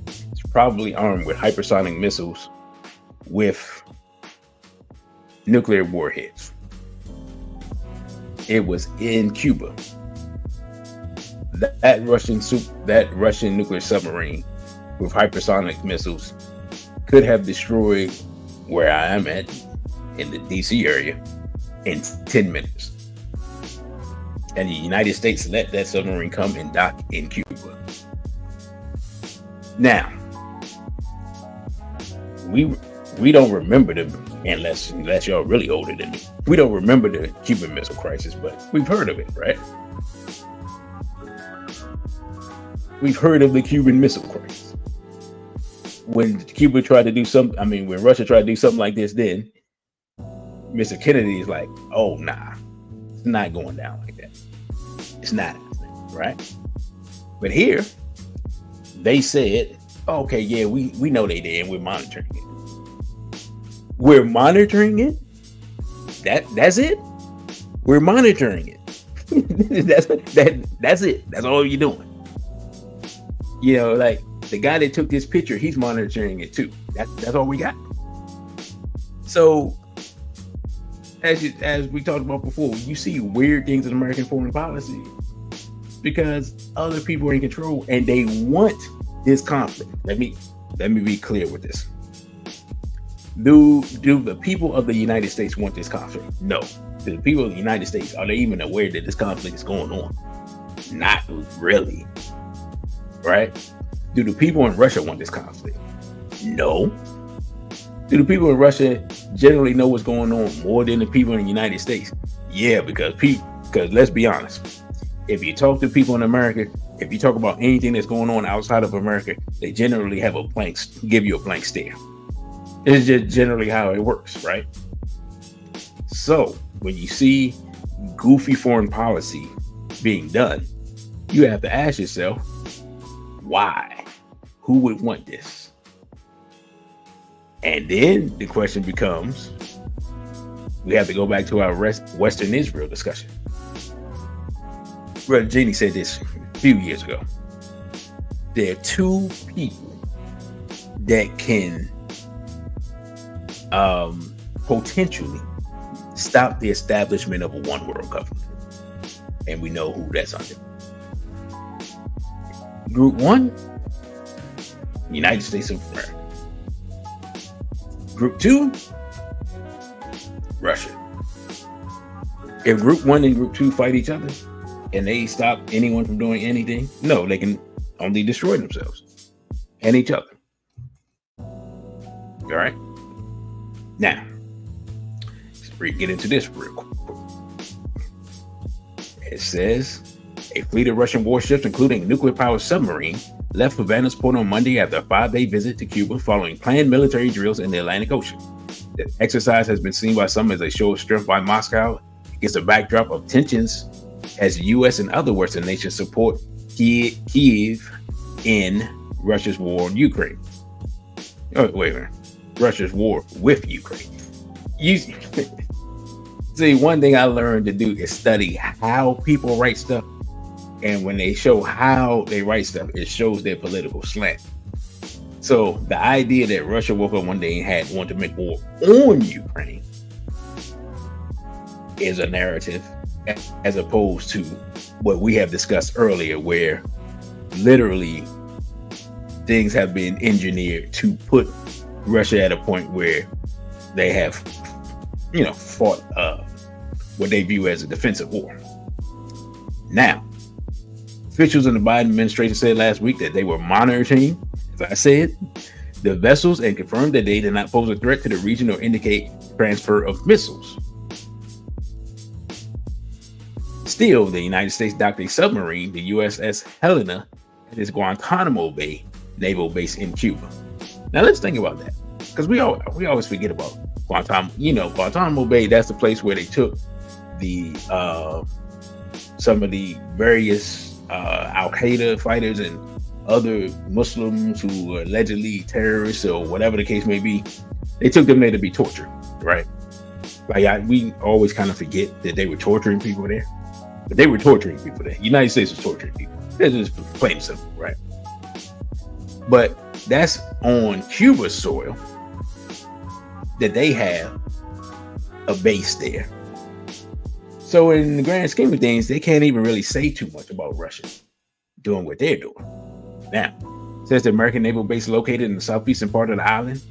is probably armed with hypersonic missiles with nuclear warheads. It was in Cuba. That Russian nuclear submarine with hypersonic missiles could have destroyed where I am at in the DC area in 10 minutes. And the United States let that submarine come and dock in Cuba. Now, we don't remember them, unless y'all really older than me. We don't remember the Cuban Missile Crisis, but we've heard of it, right? We've heard of the Cuban Missile Crisis. When Cuba tried to do when Russia tried to do something like this, then Mr. Kennedy is like, oh, nah, it's not going down like that. It's not happening, right? But here, they said, okay, yeah, we know they did, and we're monitoring it. We're monitoring it? That's it? We're monitoring it. That's it. That's all you're doing. You know, like the guy that took this picture, he's monitoring it too. That's all we got. So, as we talked about before, you see weird things in American foreign policy because other people are in control and they want this conflict. Let me be clear with this. Do the people of the United States want this conflict? No. Do the people of the United States, are they even aware that this conflict is going on? Not really. Right? Do the people in Russia want this conflict? No. Do the people in Russia generally know what's going on more than the people in the United States? Yeah, because let's be honest. If you talk to people in America, if you talk about anything that's going on outside of America, they generally have give you a blank stare. It's just generally how it works, right? So when you see goofy foreign policy being done, you have to ask yourself, why? Who would want this? And then the question becomes, we have to go back to our Western Israel discussion. Brother Jeannie said this a few years ago. There are two people that can potentially stop the establishment of a one world government. And we know who that's under. Group one, United States of America. Group two, Russia. If group one and group two fight each other and they stop anyone from doing anything, no, they can only destroy themselves and each other. All right. Now, let's get into this real quick. It says a fleet of Russian warships, including a nuclear-powered submarine, left Havana's port on Monday after a 5-day visit to Cuba following planned military drills in the Atlantic Ocean. The exercise has been seen by some as a show of strength by Moscow against a backdrop of tensions as the U.S. and other Western nations support Kyiv in Russia's war on Ukraine. Oh, wait a minute. Russia's war with Ukraine. See, one thing I learned to do is study how people write stuff. And when they show how they write stuff, it shows their political slant. So the idea that Russia woke up one day and wanted to make war on Ukraine is a narrative, as opposed to what we have discussed earlier, where literally things have been engineered to put Russia at a point where they have, fought what they view as a defensive war. Now, officials in the Biden administration said last week that they were monitoring, as I said, the vessels and confirmed that they did not pose a threat to the region or indicate transfer of missiles. Still, the United States docked a submarine, the USS Helena, at its Guantanamo Bay naval base in Cuba. Now let's think about that, because we always forget about Guantanamo. Guantanamo Bay, that's the place where they took the some of the various Al-Qaeda fighters and other Muslims who were allegedly terrorists or whatever the case may be. They took them there to be tortured, right? We always kind of forget that they were torturing people there, but they were torturing people there. The United States was torturing people. That's just plain and simple, right? But that's on Cuba's soil that they have a base there. So in the grand scheme of things, they can't even really say too much about Russia doing what they're doing. Now, it says the American naval base located in the southeastern part of the island,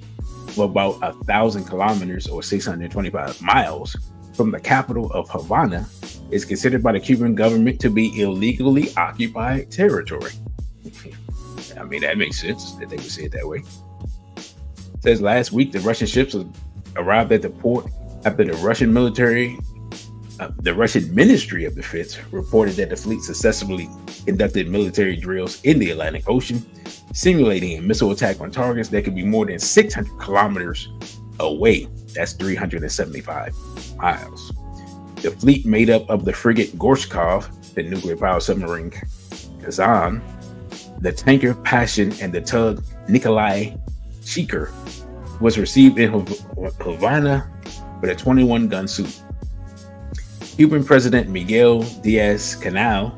about 1,000 kilometers or 625 miles from the capital of Havana, is considered by the Cuban government to be illegally occupied territory. I mean, that makes sense that they would say it that way. It says last week the Russian ships arrived at the port after the Russian Ministry of Defense reported that the fleet successfully conducted military drills in the Atlantic Ocean, simulating a missile attack on targets that could be more than 600 kilometers away. That's 375 miles. The fleet, made up of the frigate Gorshkov, the nuclear-powered submarine Kazan, the tanker Passion, and the tug Nikolai Shiker, was received in Havana with a 21-gun suit. Cuban President Miguel Diaz-Canel,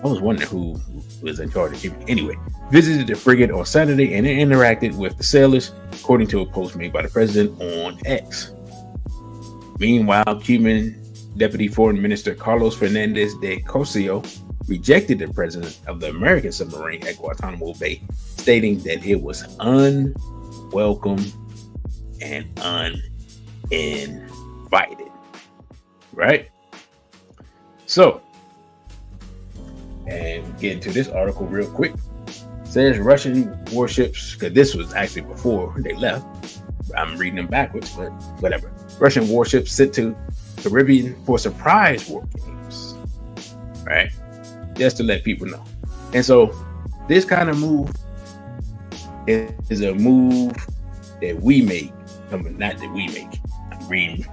I was wondering who was in charge of Cuba. Anyway, visited the frigate on Saturday and interacted with the sailors, according to a post made by the president on X. Meanwhile, Cuban Deputy Foreign Minister Carlos Fernandez de Cosio rejected the president of the American submarine at Guantanamo Bay, stating that it was unwelcome and uninvited. Right? So, and get into this article real quick. Says Russian warships, because this was actually before they left. I'm reading them backwards, but whatever. Russian warships sent to Caribbean for surprise war games. Right? Just to let people know. And so this kind of move is a move that we make. Not that we make. I'm reading,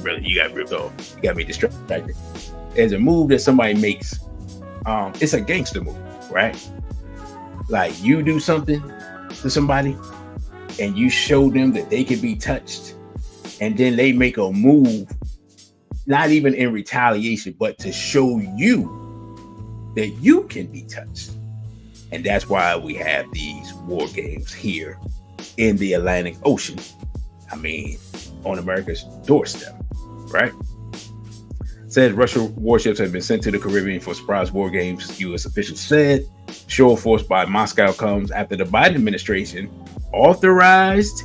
brother. You got ripped off. You got me distracted. It's a move that somebody makes. It's a gangster move, right? Like you do something to somebody and you show them that they can be touched, and then they make a move, not even in retaliation, but to show you that you can be touched. And that's why we have these war games here in the Atlantic Ocean. I mean, on America's doorstep, right? Said Russian warships have been sent to the Caribbean for surprise war games, U.S. officials said. Show of force by Moscow comes after the Biden administration authorized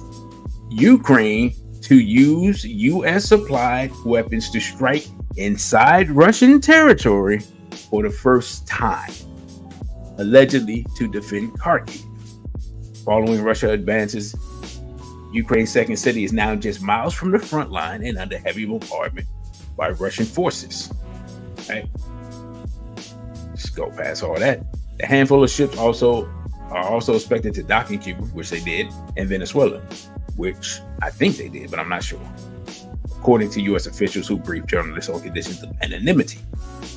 Ukraine to use U.S. supplied weapons to strike inside Russian territory for the first time, allegedly to defend Kharkiv. Following Russia advances, Ukraine's second city is now just miles from the front line and under heavy bombardment by Russian forces. Right? Just go past all that. A handful of ships are also expected to dock in Cuba, which they did, and Venezuela, which I think they did, but I'm not sure. According to U.S. officials who briefed journalists on conditions of anonymity,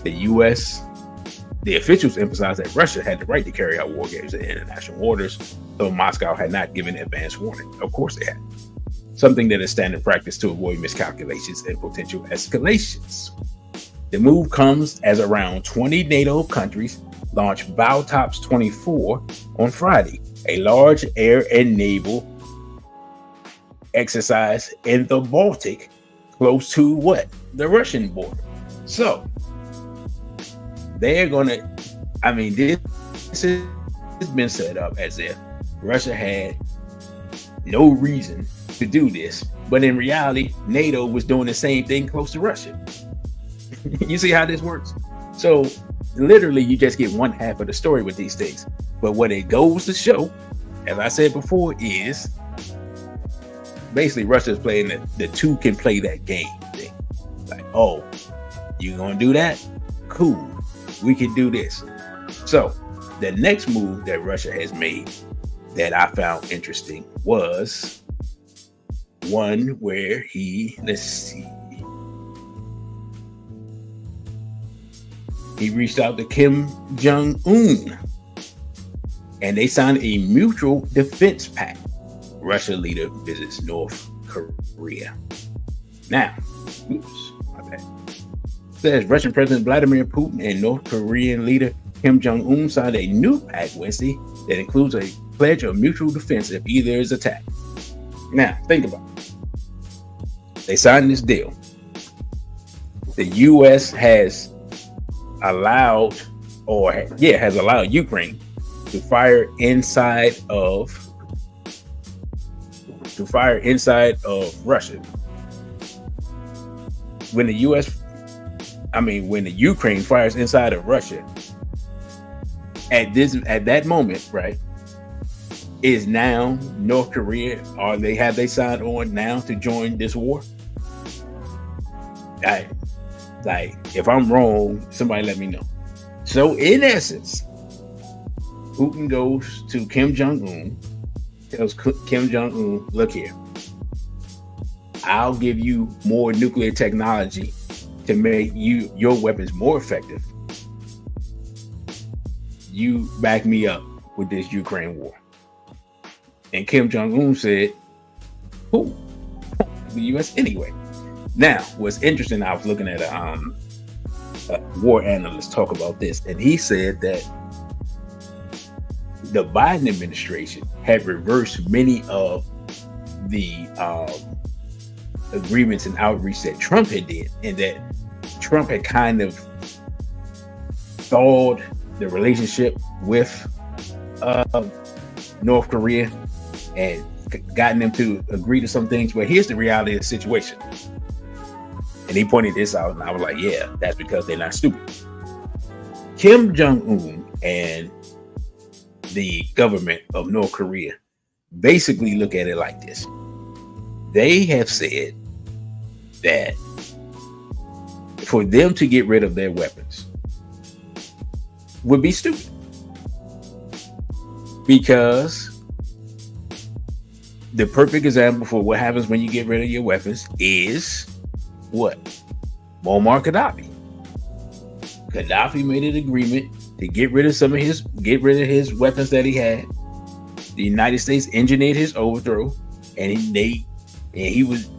the officials emphasized that Russia had the right to carry out war games in international waters, though Moscow had not given advance warning. Of course they had. Something that is standard practice to avoid miscalculations and potential escalations. The move comes as around 20 NATO countries launched Baltops 24 on Friday, a large air and naval exercise in the Baltic, close to what? The Russian border. So, they're gonna, this has been set up as if Russia had no reason to do this, but in reality, NATO was doing the same thing close to Russia. You see how this works? So, literally, you just get one half of the story with these things. But what it goes to show, as I said before, is basically Russia's playing the two can play that game thing. Like, oh, you gonna do that? Cool. We can do this. So the next move that Russia has made that I found interesting was one where he reached out to Kim Jong-un and they signed a mutual defense pact. Russia leader visits North Korea. Now, my bad. Says Russian President Vladimir Putin and North Korean leader Kim Jong-un signed a new pact Wednesday that includes a pledge of mutual defense if either is attacked. Now, think about it. They signed this deal. The U.S. has allowed Ukraine to fire inside of Russia. When the Ukraine fires inside of Russia, at that moment, right, is now North Korea, have they signed on now to join this war? If I'm wrong, somebody let me know. So in essence, Putin goes to Kim Jong-un, tells Kim Jong-un, look here, I'll give you more nuclear technology to make your weapons more effective. You back me up with this Ukraine war. And Kim Jong-un said, cool, the U.S. anyway. Now, what's interesting, I was looking at a war analyst talk about this, and he said that the Biden administration had reversed many of the agreements and outreach that Trump had did, and that Trump had kind of thawed the relationship with North Korea and gotten them to agree to some things. But here's the reality of the situation. And he pointed this out, and I was like, yeah, that's because they're not stupid. Kim Jong-un and the government of North Korea basically look at it like this. They have said that for them to get rid of their weapons would be stupid, because the perfect example for what happens when you get rid of your weapons is what? Muammar Gaddafi. Gaddafi made an agreement to get rid of his weapons that he had. The United States engineered his overthrow, and he was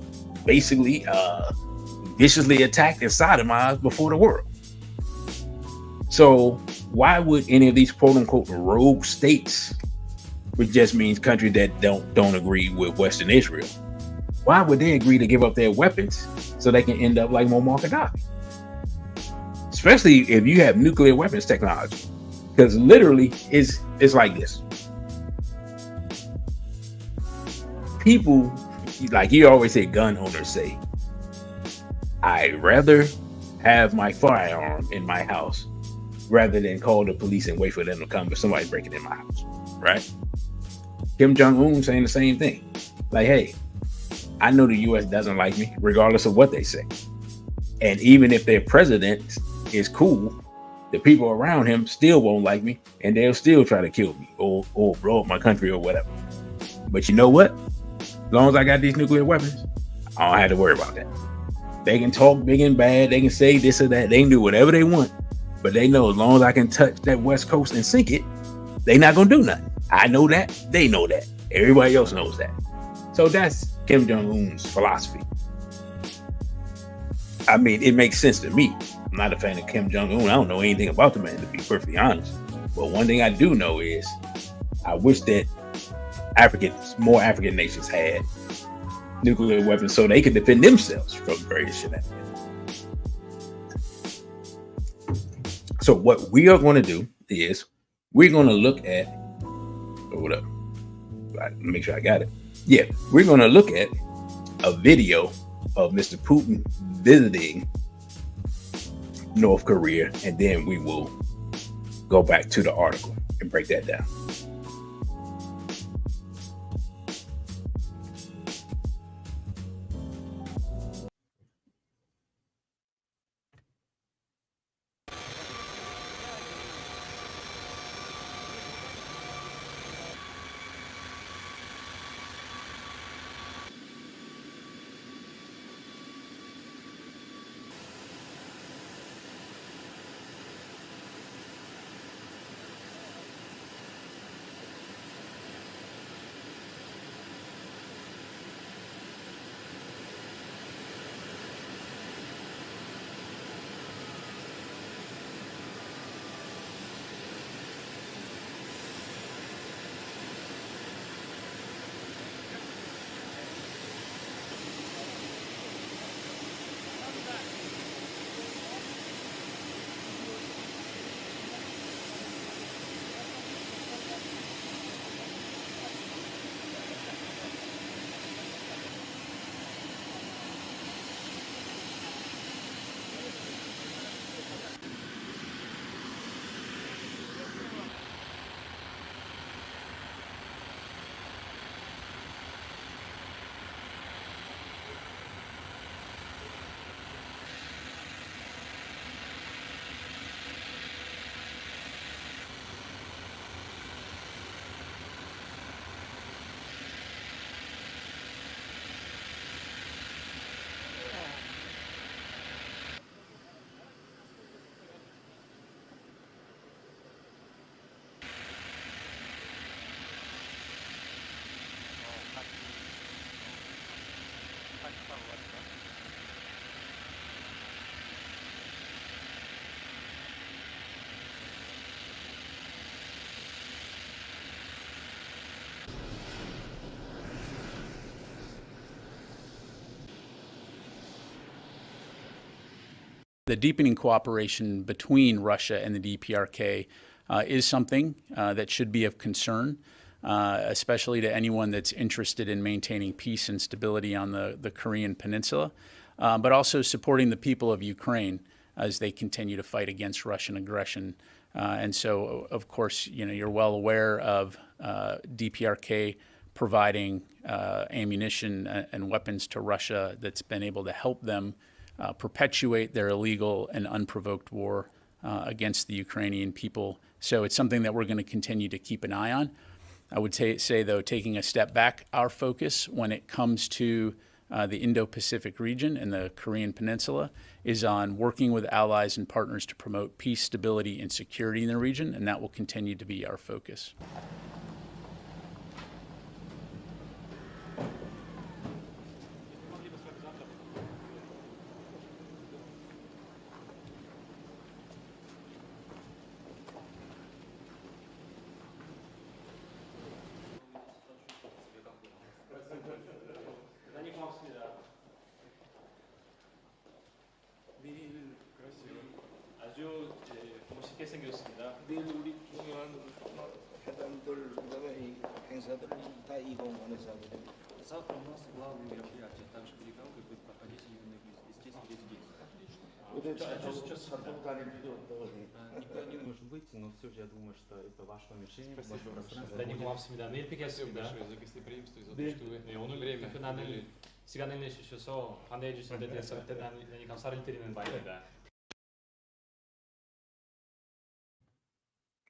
basically viciously attacked and sodomized before the world. So why would any of these quote unquote rogue states, which just means countries that don't agree with Western Israel, why would they agree to give up their weapons so they can end up like Muammar Gaddafi? Especially if you have nuclear weapons technology, because literally it's like this. People, like you always say, gun owners say, I'd rather have my firearm in my house rather than call the police and wait for them to come if somebody's breaking in my house, right? Kim Jong-un saying the same thing. Like, hey, I know the U.S. doesn't like me, regardless of what they say. And even if their president is cool, the people around him still won't like me, and they'll still try to kill me or blow up my country or whatever. But you know what? As long as I got these nuclear weapons, I don't have to worry about that. They can talk big and bad. They can say this or that. They can do whatever they want. But they know as long as I can touch that West Coast and sink it, they not going to do nothing. I know that. They know that. Everybody else knows that. So that's Kim Jong-un's philosophy. I mean, it makes sense to me. I'm not a fan of Kim Jong-un. I don't know anything about the man, to be perfectly honest. But one thing I do know is I wish that more African nations had nuclear weapons so they could defend themselves from various shenanigans. So what we are going to do is we're going to look at, hold up, make sure I got it. Yeah, we're going to look at a video of Mr. Putin visiting North Korea, and then we will go back to the article and break that down. The deepening cooperation between Russia and the DPRK is something that should be of concern, especially to anyone that's interested in maintaining peace and stability on the Korean Peninsula, but also supporting the people of Ukraine as they continue to fight against Russian aggression And so, of course, you're well aware of DPRK providing ammunition and weapons to Russia that's been able to help them perpetuate their illegal and unprovoked war against the Ukrainian people. So it's something that we're going to continue to keep an eye on. I would say, though, taking a step back, our focus when it comes to the Indo-Pacific region and the Korean Peninsula is on working with allies and partners to promote peace, stability, and security in the region, and that will continue to be our focus. 아주 멋있게 생겼습니다. 내일 우리 중요한 회담들 그다음에 이 행사들 다 이 공간에서 하게 됩니다. Завтра у нас главные мероприятия также переговоры будут проходить именно здесь, где здесь. сейчас 사통 다닐 필요 없다고 해. Никто не может выйти, но все же я думаю, что это ваше помещение. 네, 고맙습니다. 내일 뵙겠습니다. 네, 오늘 특별한 시간을 내주셔서 환대해 주신 데 대해서 대단히 감사를 드리는 바입니다.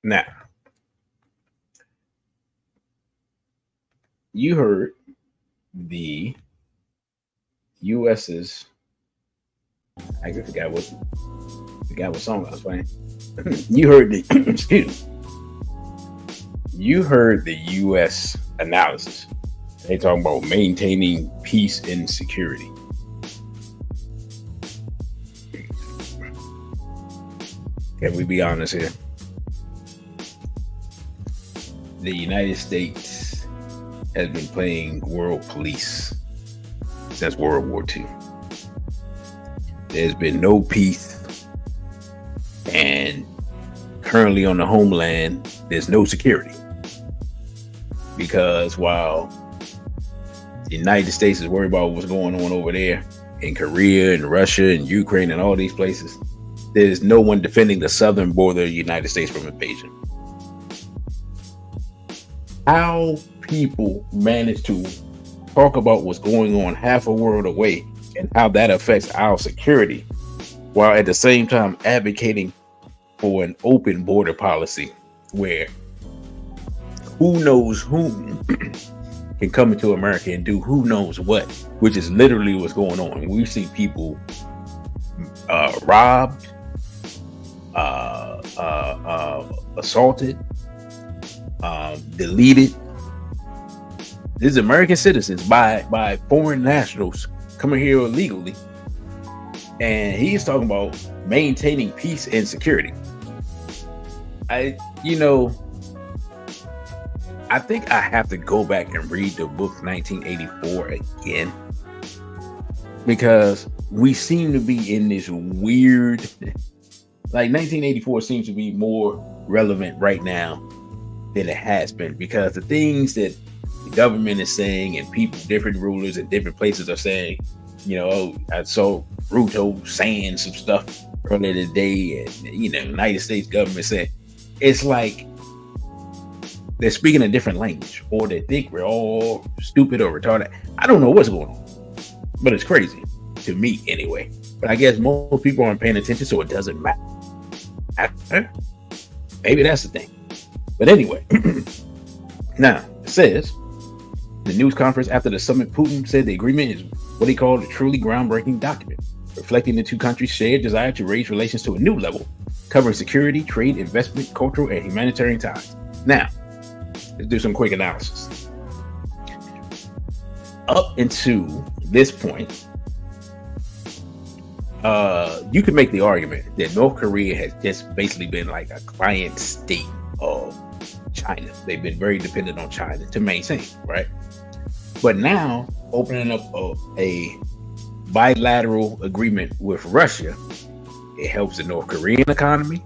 Now, you heard the U.S.'s, I forgot what song I was playing. You heard the, excuse me. You heard the U.S. analysis. They talking about maintaining peace and security. Can we be honest here? The United States has been playing world police since World War II. There's been no peace, and currently on the homeland, there's no security. Because while the United States is worried about what's going on over there in Korea and Russia and Ukraine and all these places, there's no one defending the southern border of the United States from invasion. How people manage to talk about what's going on half a world away and how that affects our security, while at the same time advocating for an open border policy where who knows who can come into America and do who knows what, which is literally what's going on. We see people robbed, assaulted, deleted. These American citizens by foreign nationals coming here illegally, and he's talking about maintaining peace and security. I think I have to go back and read the book 1984 again, because we seem to be in this weird, like 1984 seems to be more relevant right now than it has been, because the things that the government is saying and people, different rulers in different places are saying, I saw Ruto saying some stuff earlier today, and United States government said, it's like they're speaking a different language, or they think we're all stupid or retarded. I don't know what's going on, but it's crazy to me anyway. But I guess most people aren't paying attention, so it doesn't matter. Maybe that's the thing. But anyway, now it says the news conference after the summit, Putin said the agreement is what he called a truly groundbreaking document, reflecting the two countries' shared desire to raise relations to a new level, covering security, trade, investment, cultural, and humanitarian ties. Now, let's do some quick analysis. Up until this point, you could make the argument that North Korea has just basically been like a client state of China. They've been very dependent on China to maintain, right? But now, opening up a bilateral agreement with Russia, it helps the North Korean economy.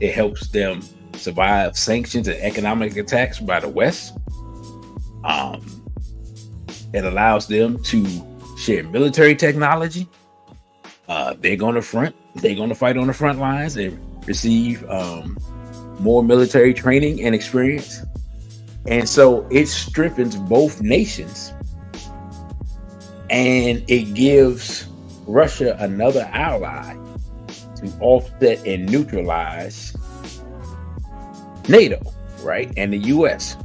It helps them survive sanctions and economic attacks by the West. It allows them to share military technology. They're going to fight on the front lines and receive more military training and experience. And so it strengthens both nations, and it gives Russia another ally to offset and neutralize NATO, right? And the US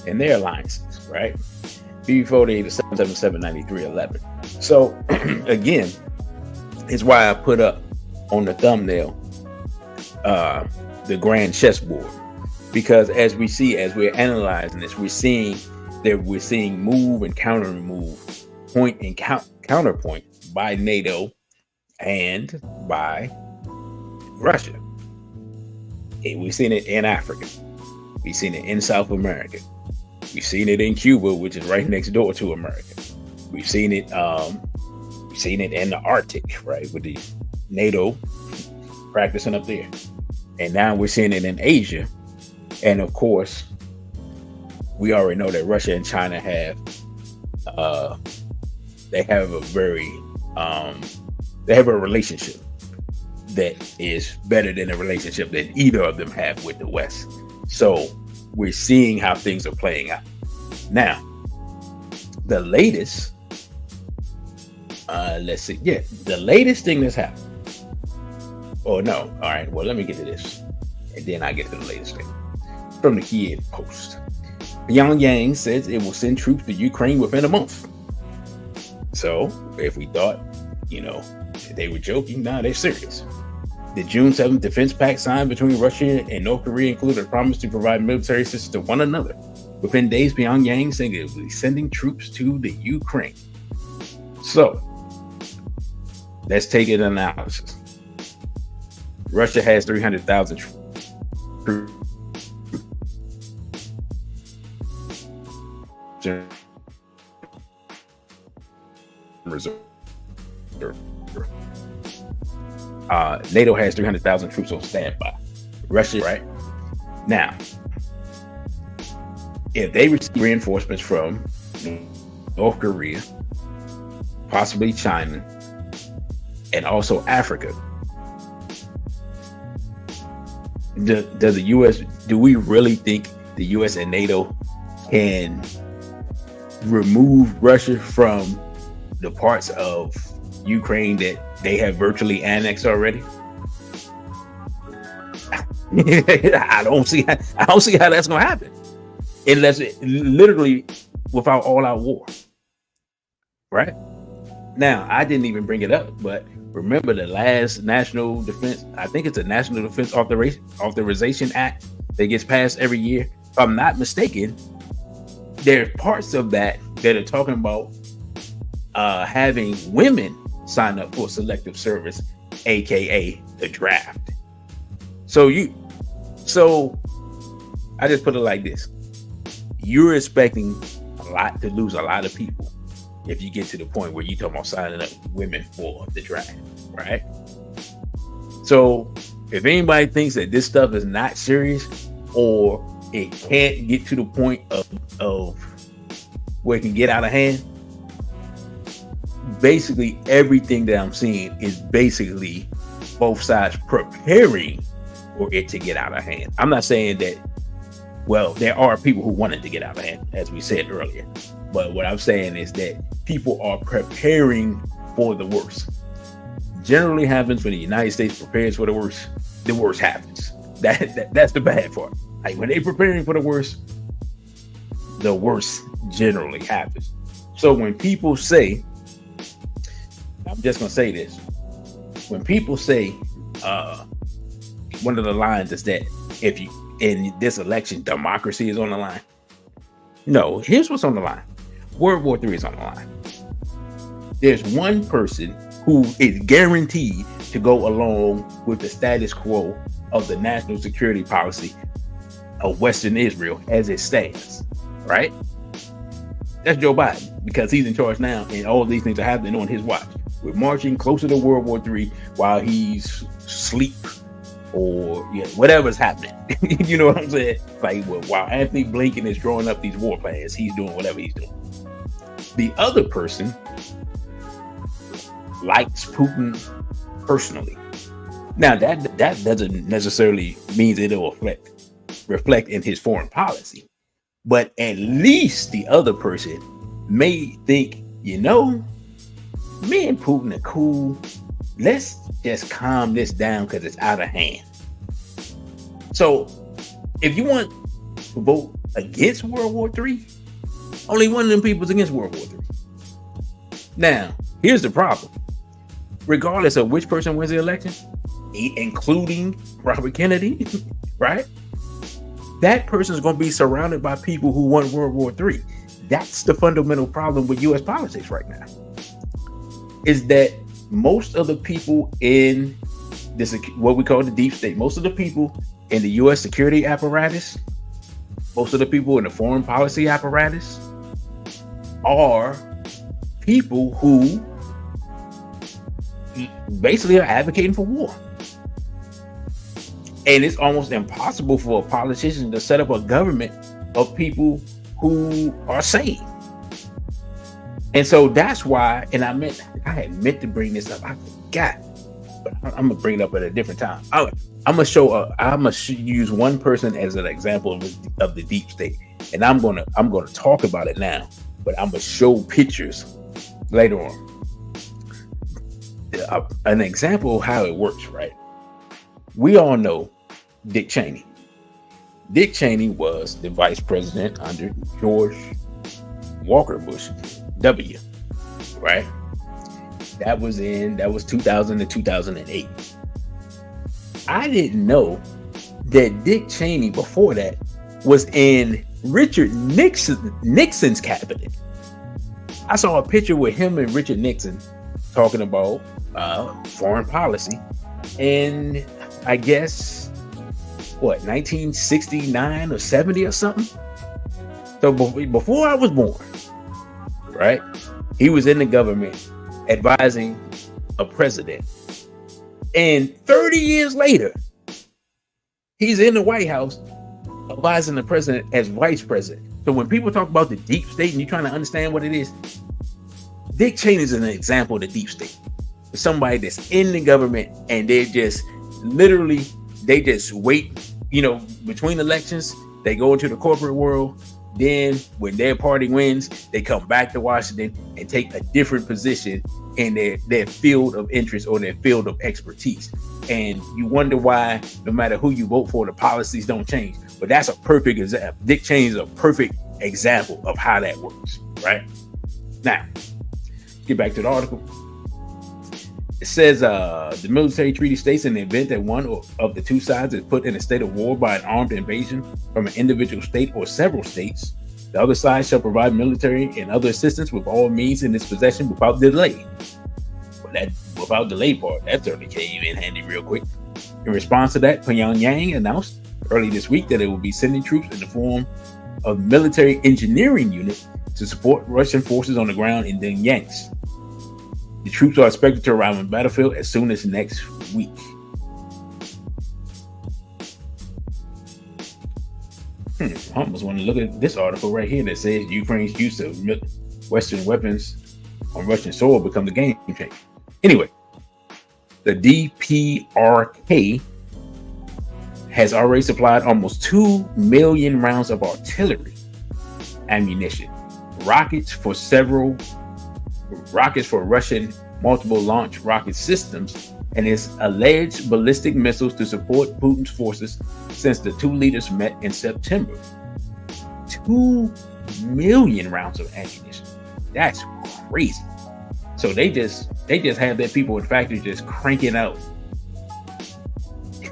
and their alliances, right? B48 is 777-9311. So again, it's why I put up on the thumbnail the grand chessboard, because as we're analyzing this, we're seeing move and counter move, point and counterpoint by NATO and by Russia. We've seen it in Africa. We've seen it in South America. We've seen it in Cuba, which is right next door to America. We've seen it in the Arctic, right, with the NATO practicing up there. And now we're seeing it in Asia. And of course, we already know that Russia and China have a relationship that is better than a relationship that either of them have with the West. So we're seeing how things are playing out. Now, the latest, the latest thing that's happened. Oh no, all right, well, let me get to this, and then I get to the latest thing. From the Kiev Post. Pyongyang says it will send troops to Ukraine within a month. So if we thought, they were joking, now they're serious. The June 7th defense pact signed between Russia and North Korea included a promise to provide military assistance to one another. Within days, Pyongyang saying it will be sending troops to the Ukraine. So let's take an analysis. Russia has 300,000 troops. Reserve. NATO has 300,000 troops on standby. Russia, right? Now, if they receive reinforcements from North Korea, possibly China, and also Africa, does the U.S., do we really think the U.S. and NATO can remove Russia from the parts of Ukraine that they have virtually annexed already? I don't see how that's gonna happen unless literally without all-out war. Right now, I didn't even bring it up, but remember the last national defense, I think it's a National Defense Authorization Act that gets passed every year. If I'm not mistaken, there's parts of that are talking about having women sign up for selective service, aka the draft. So I just put it like this: you're expecting to lose a lot of people if you get to the point where you talk about signing up women for the draft, right? So if anybody thinks that this stuff is not serious, or it can't get to the point of where it can get out of hand, basically everything that I'm seeing is basically both sides preparing for it to get out of hand. I'm not saying that, well, there are people who want it to get out of hand, as we said earlier. But what I'm saying is that people are preparing for the worst. Generally happens when the United States prepares for the worst happens. That's the bad part. Like when they're preparing for the worst generally happens. So when people say, I'm just gonna say this, when people say one of the lines is that if you in this election democracy is on the line. No, here's what's on the line. World War III is on the line. There's one person who is guaranteed to go along with the status quo of the national security policy of Western Israel as it stands, right? That's Joe Biden, because he's in charge now and all these things are happening on his watch. We're marching closer to World War III while he's asleep or whatever's happening. You know what I'm saying? Like while Anthony Blinken is drawing up these war plans, he's doing whatever he's doing. The other person likes Putin personally. Now that doesn't necessarily mean it'll reflect in his foreign policy, but at least the other person may think, me and Putin are cool. Let's just calm this down because it's out of hand. So if you want to vote against World War III, only one of them people is against World War III. Now, here's the problem. Regardless of which person wins the election, including Robert Kennedy, right? That person is going to be surrounded by people who won World War III. That's the fundamental problem with U.S. politics right now, is that most of the people in this, what we call the deep state, most of the people in the U.S. security apparatus, most of the people in the foreign policy apparatus are people who basically are advocating for war. And it's almost impossible for a politician to set up a government of people who are sane. And so that's why, and I had meant to bring this up. I forgot, but I'm gonna bring it up at a different time. I'm gonna use one person as an example of the deep state, and I'm gonna talk about it now, but I'm gonna show pictures later on. An example of how it works, right? We all know Dick Cheney. Dick Cheney was the vice president under George Walker Bush W, right? That was 2000 to 2008. I didn't know that Dick Cheney before that was in Richard Nixon's cabinet. I saw a picture with him and Richard Nixon talking about foreign policy, and I guess 1969 or 70 or something. So before I was born, right, he was in the government advising a president, and 30 years later he's in the White House advising the president as vice president. So when people talk about the deep state and you're trying to understand what it is, Dick Cheney is an example of the deep state. Somebody that's in the government and they just wait, between elections, they go into the corporate world. Then when their party wins, they come back to Washington and take a different position in their field of interest or their field of expertise. And you wonder why, no matter who you vote for, the policies don't change. But that's a perfect example. Dick Cheney is a perfect example of how that works, right? Now, get back to the article. It says the military treaty states in the event that one of the two sides is put in a state of war by an armed invasion from an individual state or several states, the other side shall provide military and other assistance with all means in its possession without delay. Well, that without delay part, that certainly came in handy real quick. In response to that, Pyongyang announced early this week that it will be sending troops in the form of military engineering unit to support Russian forces on the ground in Donetsk. The troops are expected to arrive on the battlefield as soon as next week. I almost want to look at this article right here that says Ukraine's use of Western weapons on Russian soil become the game changer. Anyway, the DPRK has already supplied almost 2 million rounds of artillery ammunition, rockets for Russian multiple launch rocket systems, and its alleged ballistic missiles to support Putin's forces since the two leaders met in September. 2 million rounds of ammunition. That's crazy. So they just have their people in factories just cranking out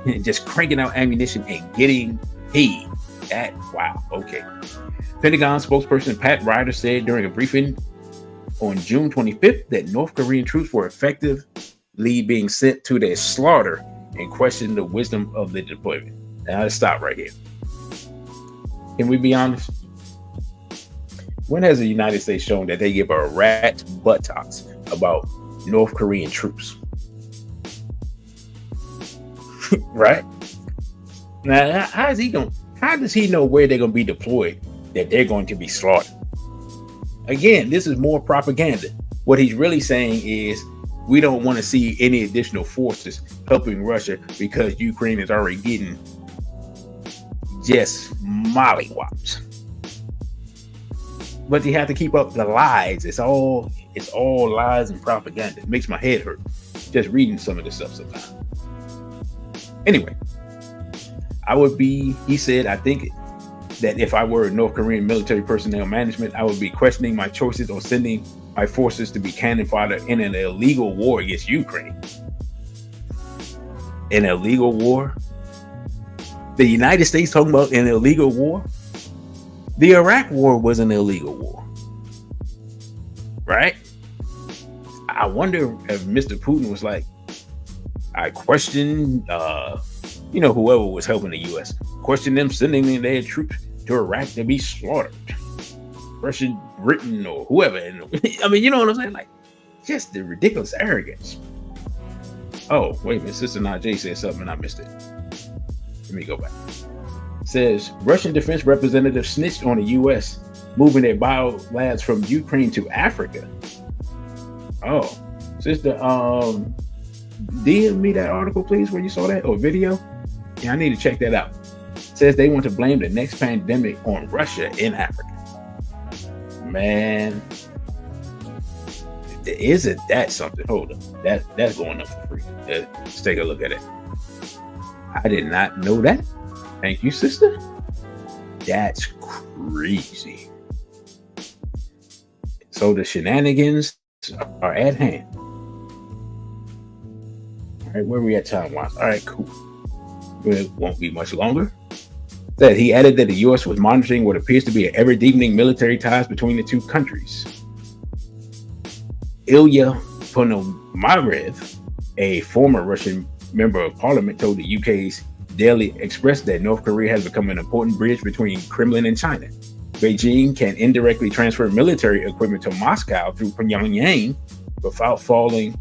ammunition and getting paid. Wow. Okay. Pentagon spokesperson Pat Ryder said during a briefing on June 25th that North Korean troops were effectively being sent to their slaughter and questioned the wisdom of the deployment. Now let's stop right here. Can we be honest? When has the United States shown that they give a rat's buttocks about North Korean troops? Right? Now, how does he know where they're going to be deployed, that they're going to be slaughtered? Again, this is more propaganda. What he's really saying is we don't want to see any additional forces helping Russia because Ukraine is already getting just mollywops. But you have to keep up the lies. It's all lies and propaganda. It makes my head hurt just reading some of this stuff sometimes. Anyway, he said, I think that if I were North Korean military personnel management, I would be questioning my choices on sending my forces to be cannon fodder in an illegal war against Ukraine. An illegal war? The United States talking about an illegal war? The Iraq war was an illegal war. Right? I wonder if Mr. Putin was like, I question, whoever was helping the U.S., question them sending in their troops to Iraq to be slaughtered. Russia, Britain, or whoever. I mean, you know what I'm saying? Like, just the ridiculous arrogance. Oh, wait a minute. Sister Najee said something and I missed it. Let me go back. It says, Russian defense representative snitched on the U.S. moving their biolabs from Ukraine to Africa. Oh, sister, DM me that article, please, where you saw that, or video. Yeah, I need to check that out. It says they want to blame the next pandemic on Russia in Africa. Man, isn't that something? Hold up, that's going up for free. Let's take a look at it. I did not know that. Thank you, sister. That's crazy. So the shenanigans are at hand. All right, where are we at time-wise? All right, cool. It won't be much longer. That he added that the U.S. was monitoring what appears to be an ever-deepening military ties between the two countries. Ilya Ponomarev, a former Russian member of parliament, told the UK's Daily Express that North Korea has become an important bridge between Kremlin and China. Beijing can indirectly transfer military equipment to Moscow through Pyongyang without falling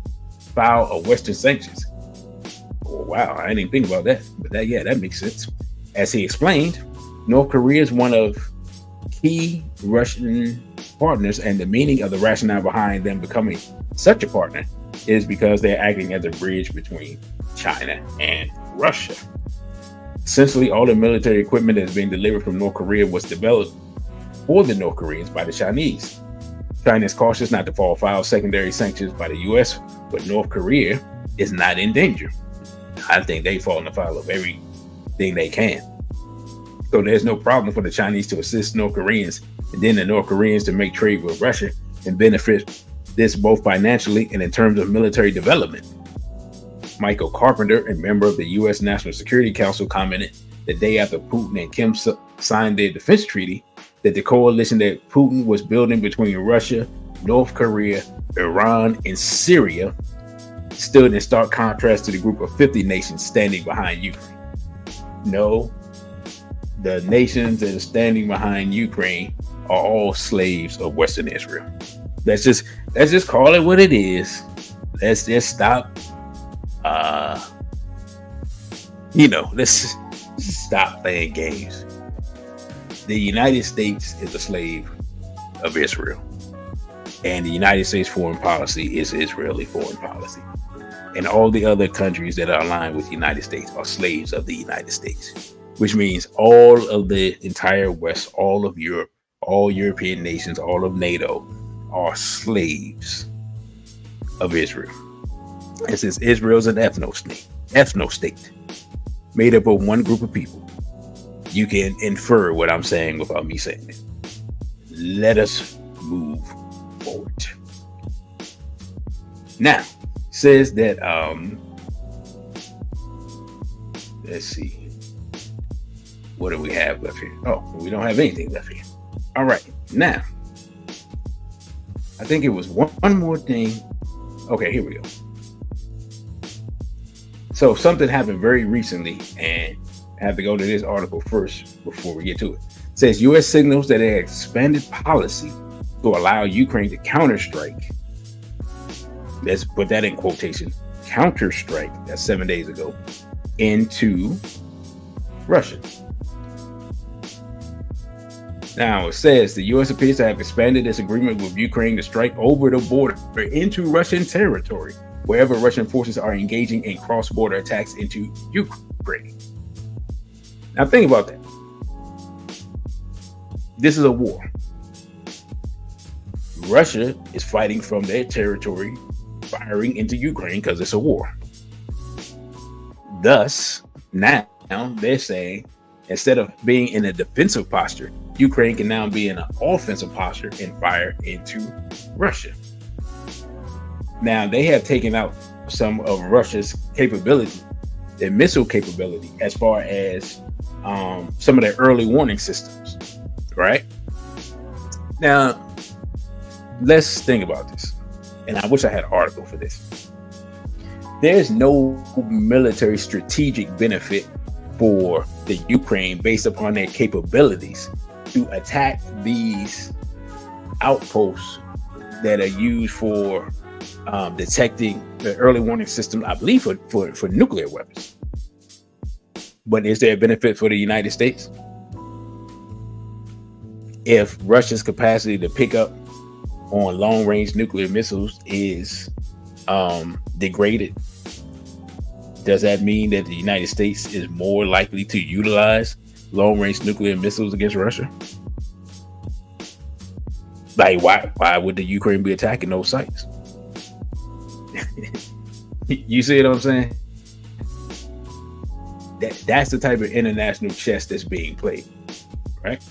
foul of Western sanctions. Oh, wow, I didn't even think about that. But that makes sense. As he explained, North Korea is one of key Russian partners, and the meaning of the rationale behind them becoming such a partner is because they're acting as a bridge between China and Russia. Essentially, all the military equipment that is being delivered from North Korea was developed for the North Koreans by the Chinese. China is cautious not to fall foul of secondary sanctions by the U.S., but North Korea is not in danger. I think they fall in the foul of everything they can. So there's no problem for the Chinese to assist North Koreans and then the North Koreans to make trade with Russia and benefit this both financially and in terms of military development. Michael Carpenter, a member of the U.S. National Security Council, commented the day after Putin and Kim signed their defense treaty that the coalition that Putin was building between Russia, North Korea, Iran, and Syria stood in stark contrast to the group of 50 nations standing behind Ukraine. No, the nations that are standing behind Ukraine are all slaves of Western Israel. Let's just call it what it is. Let's just stop. Let's stop playing games. The United States is a slave of Israel, and the United States foreign policy is Israeli foreign policy. And all the other countries that are aligned with the United States are slaves of the United States, which means all of the entire West, all of Europe, all European nations, all of NATO are slaves of Israel. And since Israel is an ethno state made up of one group of people, you can infer what I'm saying without me saying it. Let us move forward. Now, says that let's see, what do we have left here? Oh, we don't have anything left here. All right, now I think it was one more thing. Okay, here we go. So something happened very recently, and I have to go to this article first before we get to it. It says U.S. signals that an expanded policy to allow Ukraine to counterstrike. Let's put that in quotation. Counterstrike, that's 7 days ago, into Russia. Now it says the U.S. appears to have expanded its agreement with Ukraine to strike over the border into Russian territory wherever Russian forces are engaging in cross-border attacks into Ukraine. Now think about that. This is a war. Russia is fighting from their territory, firing into Ukraine because it's a war. Thus, now they're saying, instead of being in a defensive posture, Ukraine can now be in an offensive posture and fire into Russia. Now, they have taken out some of Russia's capability, their missile capability, as far as some of their early warning systems, right? Now, let's think about this. And I wish I had an article for this. There's no military strategic benefit for the Ukraine based upon their capabilities to attack these outposts that are used for detecting the early warning system, I believe, for nuclear weapons. But is there a benefit for the United States? If Russia's capacity to pick up on long-range nuclear missiles is degraded, does that mean that the United States is more likely to utilize long-range nuclear missiles against Russia? Like, why would the Ukraine be attacking those sites? You see what I'm saying? That's the type of international chess that's being played, right?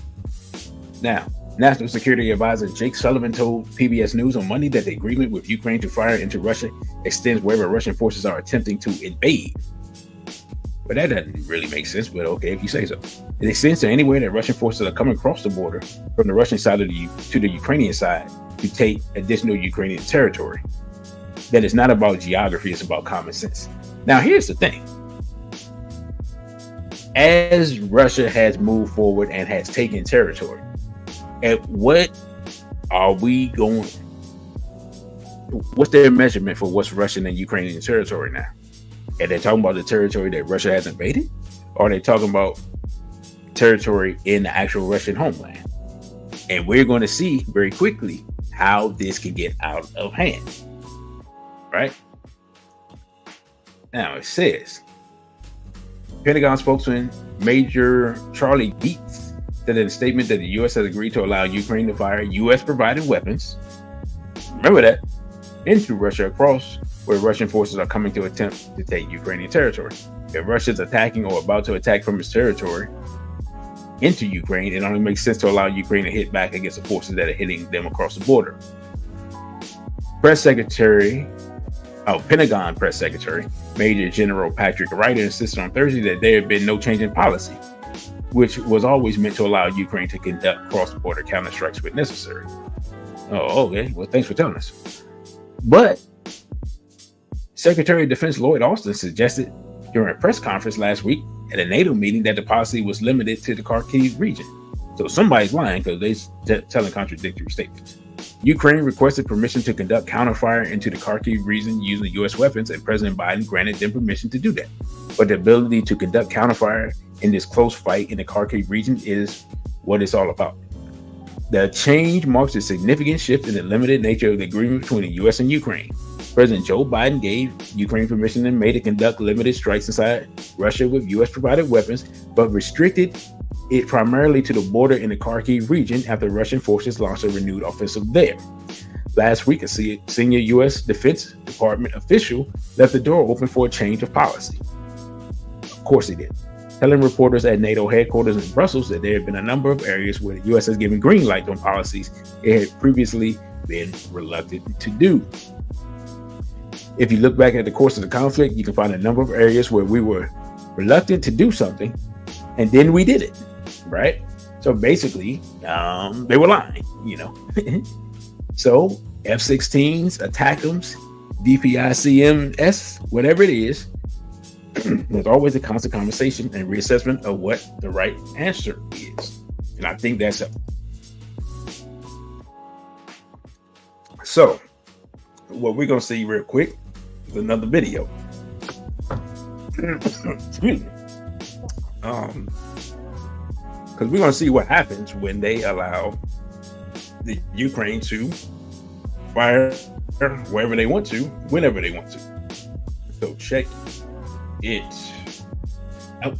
Now, National Security Advisor Jake Sullivan told PBS News on Monday that the agreement with Ukraine to fire into Russia extends wherever Russian forces are attempting to invade. But that doesn't really make sense, but okay, if you say so. It extends to anywhere that Russian forces are coming across the border from the Russian side to the Ukrainian side to take additional Ukrainian territory. That is not about geography, it's about common sense. Now, here's the thing. As Russia has moved forward and has taken territory, at what are we going? What's their measurement for what's Russian and Ukrainian territory now? Are they talking about the territory that Russia has invaded? Or are they talking about territory in the actual Russian homeland? And we're going to see very quickly how this can get out of hand. Right? Now it says, Pentagon spokesman Major Charlie Dietz said in a statement that the U.S. has agreed to allow Ukraine to fire U.S.-provided weapons, remember that, into Russia across where Russian forces are coming to attempt to take Ukrainian territory. If Russia is attacking or about to attack from its territory into Ukraine, it only makes sense to allow Ukraine to hit back against the forces that are hitting them across the border. Pentagon Press Secretary Major General Patrick Ryder insisted on Thursday that there had been no change in policy, which was always meant to allow Ukraine to conduct cross-border counterstrikes when necessary. Oh, okay. Well, thanks for telling us. But Secretary of Defense Lloyd Austin suggested during a press conference last week at a NATO meeting that the policy was limited to the Kharkiv region. So somebody's lying because they're telling contradictory statements. Ukraine requested permission to conduct counterfire into the Kharkiv region using U.S. weapons, and President Biden granted them permission to do that. But the ability to conduct counterfire in this close fight in the Kharkiv region is what it's all about. The change marks a significant shift in the limited nature of the agreement between the U.S. and Ukraine. President Joe Biden gave Ukraine permission in May to conduct limited strikes inside Russia with U.S.-provided weapons, but restricted it primarily to the border in the Kharkiv region after Russian forces launched a renewed offensive there. Last week, a senior U.S. Defense Department official left the door open for a change of policy. Of course he did, telling reporters at NATO headquarters in Brussels that there have been a number of areas where the U.S. has given green light on policies it had previously been reluctant to do. If you look back at the course of the conflict, you can find a number of areas where we were reluctant to do something, and then we did it, right? So basically, they were lying, So F-16s, ATACMS, DPICMS, whatever it is, there's always a constant conversation and reassessment of what the right answer is. And I think that's it. So what we're going to see real quick is another video. Excuse me. Because we're going to see what happens when they allow the Ukraine to fire wherever they want to, whenever they want to. So check it out.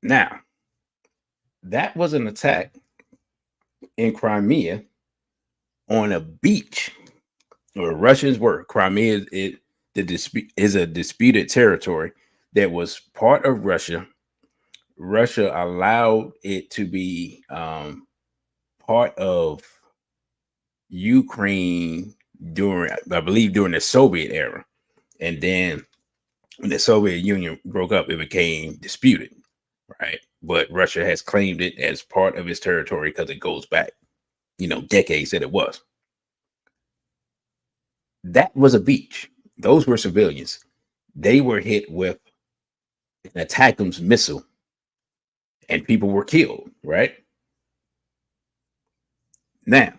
Now, that was an attack in Crimea on a beach, or Russians were. Crimea is a disputed territory that was part of Russia. Russia allowed it to be part of Ukraine during, I believe, during the Soviet era, and then when the Soviet Union broke up, it became disputed, right? But Russia has claimed it as part of its territory because it goes back, decades that it was. That was a beach. Those were civilians. They were hit with an ATACMS missile, and people were killed, right? Now,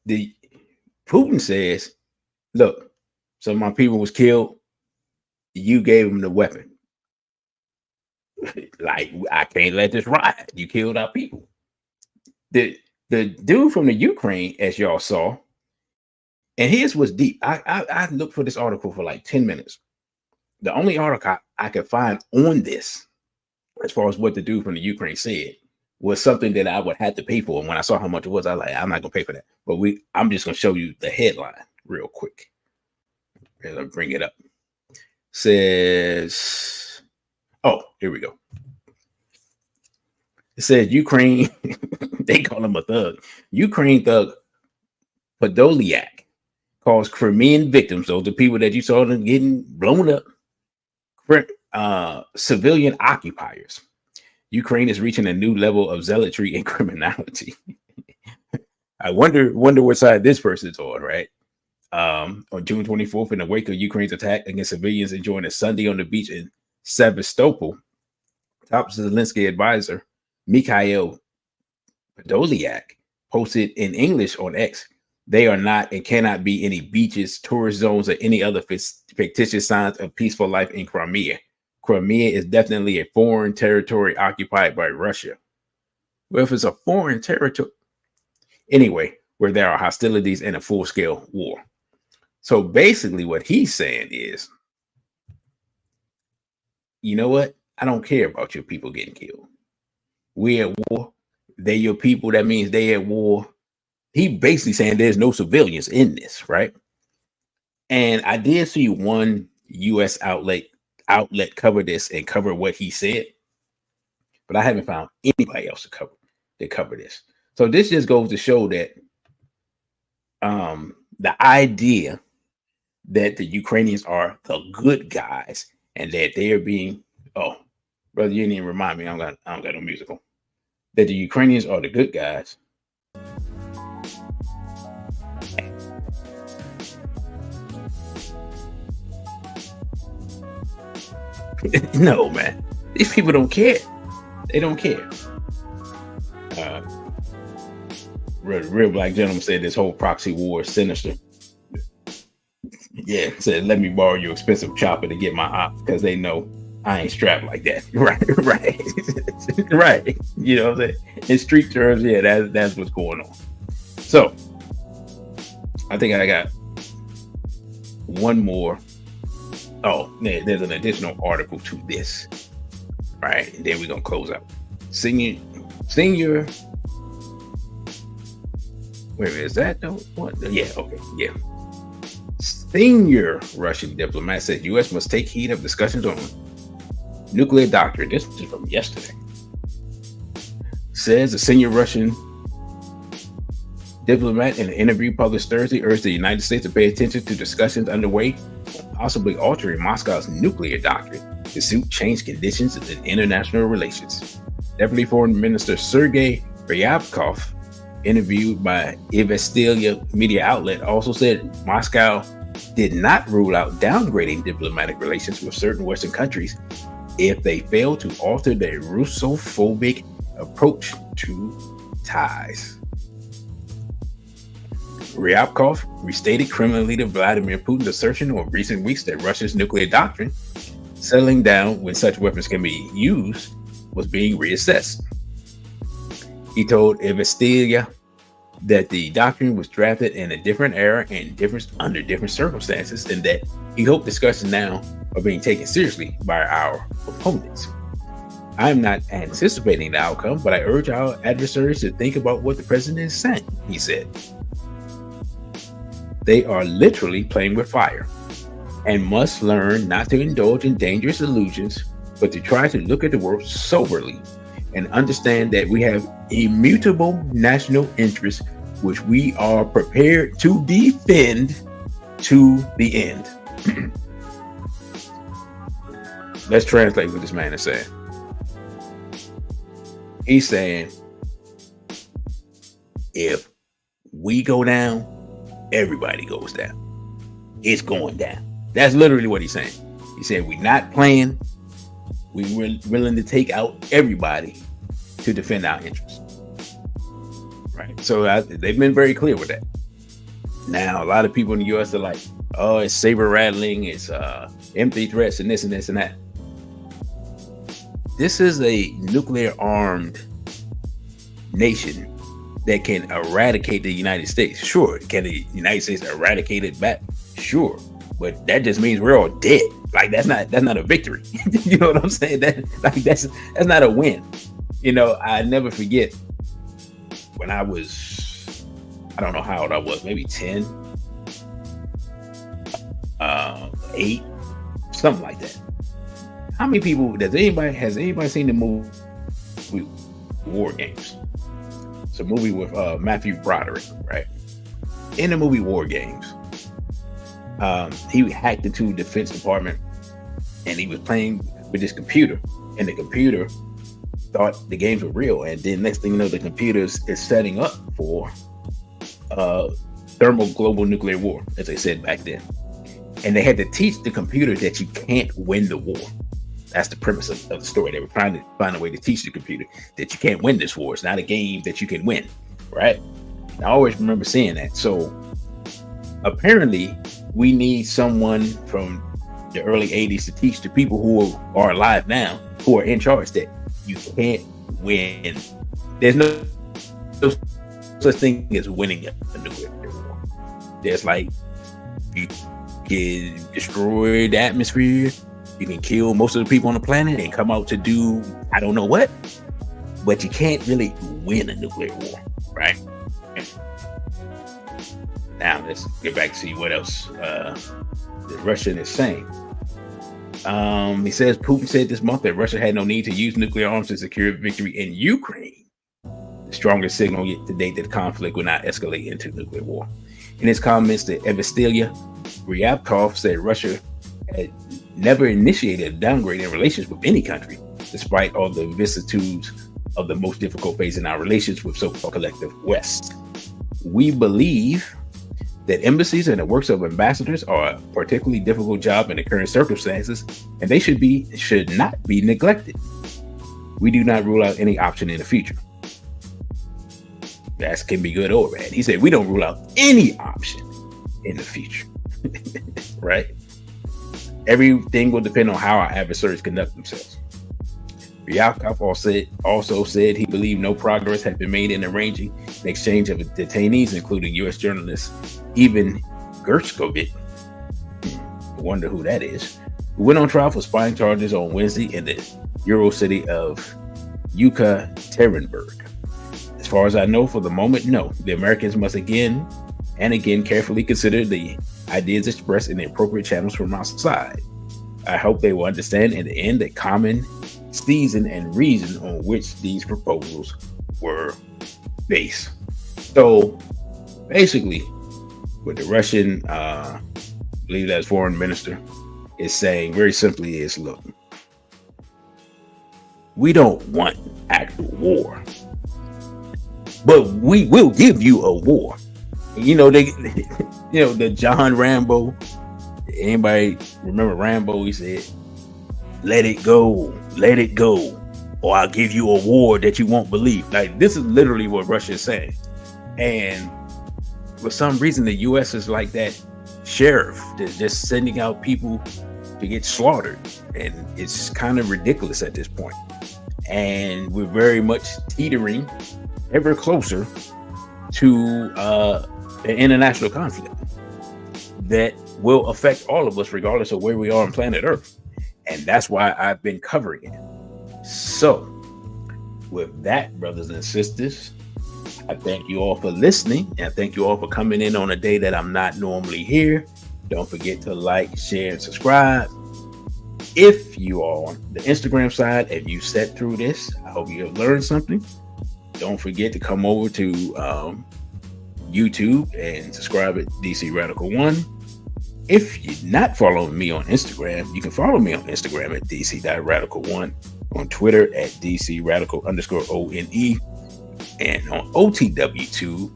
the Putin says, look, some of my people was killed. You gave them the weapon. Like, I can't let this ride. You killed our people. The dude from the Ukraine, as y'all saw, and his was deep. I looked for this article for like 10 minutes. The only article I could find on this, as far as what the dude from the Ukraine said, was something that I would have to pay for. And when I saw how much it was, I was like, I'm not gonna pay for that. But I'm just gonna show you the headline real quick. As I bring it up. Says, oh, here we go. It says Ukraine, they call him a thug. Ukraine thug Podolyak calls Crimean victims, those are people that you saw them getting blown up, civilian occupiers. Ukraine is reaching a new level of zealotry and criminality. I wonder what side this person's on, right? On June 24th, in the wake of Ukraine's attack against civilians enjoying a Sunday on the beach in Sevastopol, top Zelensky advisor Mikhail Podolyak posted in English on X, "They are not and cannot be any beaches, tourist zones, or any other fictitious signs of peaceful life in Crimea. Crimea is definitely a foreign territory occupied by Russia." Well, if it's a foreign territory, anyway, where there are hostilities and a full-scale war. So basically what he's saying is, you know what? I don't care about your people getting killed. We at war. They your people. That means they at war. He basically saying there's no civilians in this, right? And I did see one U.S. outlet cover this and cover what he said, but I haven't found anybody else to cover this. So this just goes to show that the idea that the Ukrainians are the good guys and that they're being, oh, brother, you didn't even remind me. I don't got no musical. That the Ukrainians are the good guys. No, man. These people don't care. They don't care. Real black gentleman said this whole proxy war is sinister. Yeah, said, let me borrow your expensive chopper to get my op because they know I ain't strapped like that. Right. Right. You know what I'm saying? In street terms, yeah, that's what's going on. So I think I got one more. Oh, there's an additional article to this. Right. And then we're gonna close out. Senior where is that though? What? Yeah, okay, yeah. Senior Russian diplomat says U.S. must take heed of discussions on nuclear doctrine. This is from yesterday. Says a senior Russian diplomat in an interview published Thursday urged the United States to pay attention to discussions underway on possibly altering Moscow's nuclear doctrine to suit changed conditions in international relations. Deputy Foreign Minister Sergei Ryabkov, interviewed by Izvestia media outlet, also said Moscow did not rule out downgrading diplomatic relations with certain Western countries if they fail to alter their Russophobic approach to ties. Ryabkov restated Kremlin leader Vladimir Putin's assertion over recent weeks that Russia's nuclear doctrine, settling down when such weapons can be used, was being reassessed. He told Izvestia that the doctrine was drafted in a different era and under different circumstances, and that he hoped discussions now are being taken seriously by our opponents. I am not anticipating the outcome, but I urge our adversaries to think about what the president is saying, he said. They are literally playing with fire and must learn not to indulge in dangerous illusions, but to try to look at the world soberly and understand that we have immutable national interests which we are prepared to defend to the end. Let's translate what this man is saying. He's saying, if we go down, everybody goes down. It's going down. That's literally what he's saying. He said, we're not playing. We're willing to take out everybody to defend our interests. Right. So they've been very clear with that. Now, a lot of people in the U.S. are like, oh, it's saber rattling, it's empty threats and this and this and that. This is a nuclear armed nation that can eradicate the United States. Sure. Can the United States eradicate it back? Sure. But that just means we're all dead. Like that's not a victory. You know what I'm saying? That's not a win. You know, I never forget when I was, I don't know how old I was, maybe 10, 8, something like that. How many people has anybody seen the movie War Games? It's a movie with Matthew Broderick, right? In the movie War Games, he hacked into the Defense Department and he was playing with his computer, and the computer thought the games were real, and then next thing you know, the computer is setting up for thermal global nuclear war, as they said back then. And they had to teach the computer that you can't win the war. That's the premise of the story. They were trying to find a way to teach the computer that you can't win this war. It's not a game that you can win, right? And I always remember seeing that. So apparently we need someone from the early 80s to teach the people who are alive now, who are in charge, that you can't win. There's no such thing as winning a nuclear war. There's like, you can destroy the atmosphere, you can kill most of the people on the planet and come out to do I don't know what, but you can't really win a nuclear war, right? Now let's get back to see what else the Russian is saying. He says Putin said this month that Russia had no need to use nuclear arms to secure victory in Ukraine. The strongest signal yet to date that the conflict will not escalate into nuclear war. In his comments to Evastila Ryabkov said Russia had never initiated a downgrade in relations with any country, despite all the vicissitudes of the most difficult phase in our relations with so-called collective West. We believe that embassies and the works of ambassadors are a particularly difficult job in the current circumstances, and they should not be neglected. We do not rule out any option in the future. That can be good or bad. He said we don't rule out any option in the future. Right? Everything will depend on how our adversaries conduct themselves. Ryabkov also said he believed no progress had been made in arranging an exchange of detainees, including U.S. journalist Ivan Gershkovich, I wonder who that is, who went on trial for spying charges on Wednesday in the Euro city of Yekaterinburg. As far as I know, for the moment, no. The Americans must again and again carefully consider the ideas expressed in the appropriate channels from our side. I hope they will understand in the end that common season and reason on which these proposals were based. So basically, what the Russian, I believe that's foreign minister, is saying very simply is, look, we don't want actual war, but we will give you a war. You know, the John Rambo. Anybody remember Rambo? He said, let it go, or I'll give you a war that you won't believe. Like, this is literally what Russia is saying. And for some reason, the U.S. is like that sheriff that's just sending out people to get slaughtered. And it's kind of ridiculous at this point. And we're very much teetering ever closer to an international conflict that will affect all of us, regardless of where we are on planet Earth. And that's why I've been covering it. So, with that, brothers and sisters, I thank you all for listening. And I thank you all for coming in on a day that I'm not normally here. Don't forget to like, share, and subscribe. If you are on the Instagram side and you sat through this, I hope you have learned something. Don't forget to come over to YouTube and subscribe at DC Radical 1. If you're not following me on Instagram, you can follow me on Instagram at DC.Radical1, on Twitter at DC_Radical_ONE, and on OTW2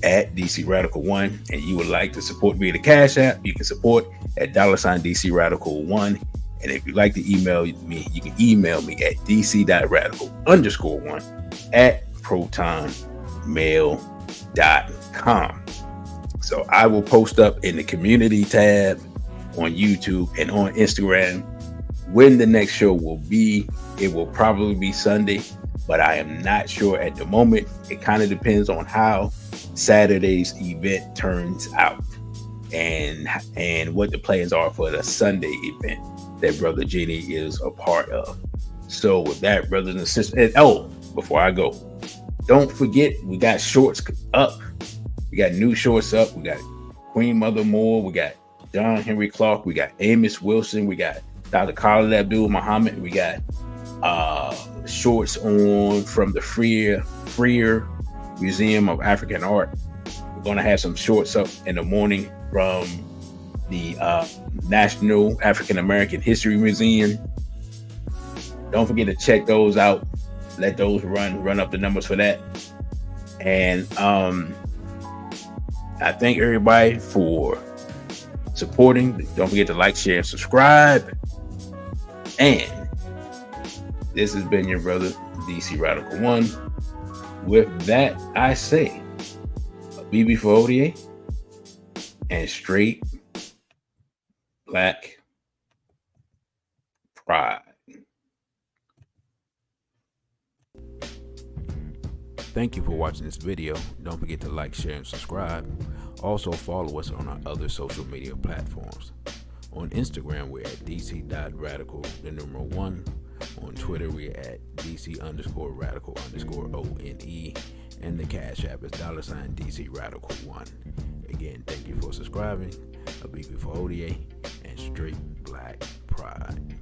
at DC Radical 1. And you would like to support me at the Cashapp, you can support at $DC Radical 1. And if you'd like to email me, you can email me at DC.Radical_1 at protonmail.com. So I will post up in the community tab on YouTube and on Instagram when the next show will be. It will probably be Sunday, but I am not sure at the moment. It kind of depends on how Saturday's event turns out and what the plans are for the Sunday event that Brother Jenny is a part of. So with that, brothers and sisters, before I go, don't forget, we got shorts up. We got new shorts up. We got Queen Mother Moore. We got John Henry Clark. We got Amos Wilson. We got Dr. Khalid Abdul Muhammad. We got shorts on from the Freer Museum of African Art. We're going to have some shorts up in the morning from the National African American History Museum. Don't forget to check those out. Let those run up the numbers for that. And I thank everybody for supporting. Don't forget to like, share, and subscribe. And this has been your brother, DC Radical One. With that, I say, a BB for ODA and straight black pride. Thank you for watching this video. Don't forget to like, share, and subscribe. Also follow us on our other social media platforms. On Instagram, we're at dc.radical1. On Twitter, we're at dc_radical_ONE. And the Cash App is $DC Radical1. Again, thank you for subscribing. A BB for ODA and straight black pride.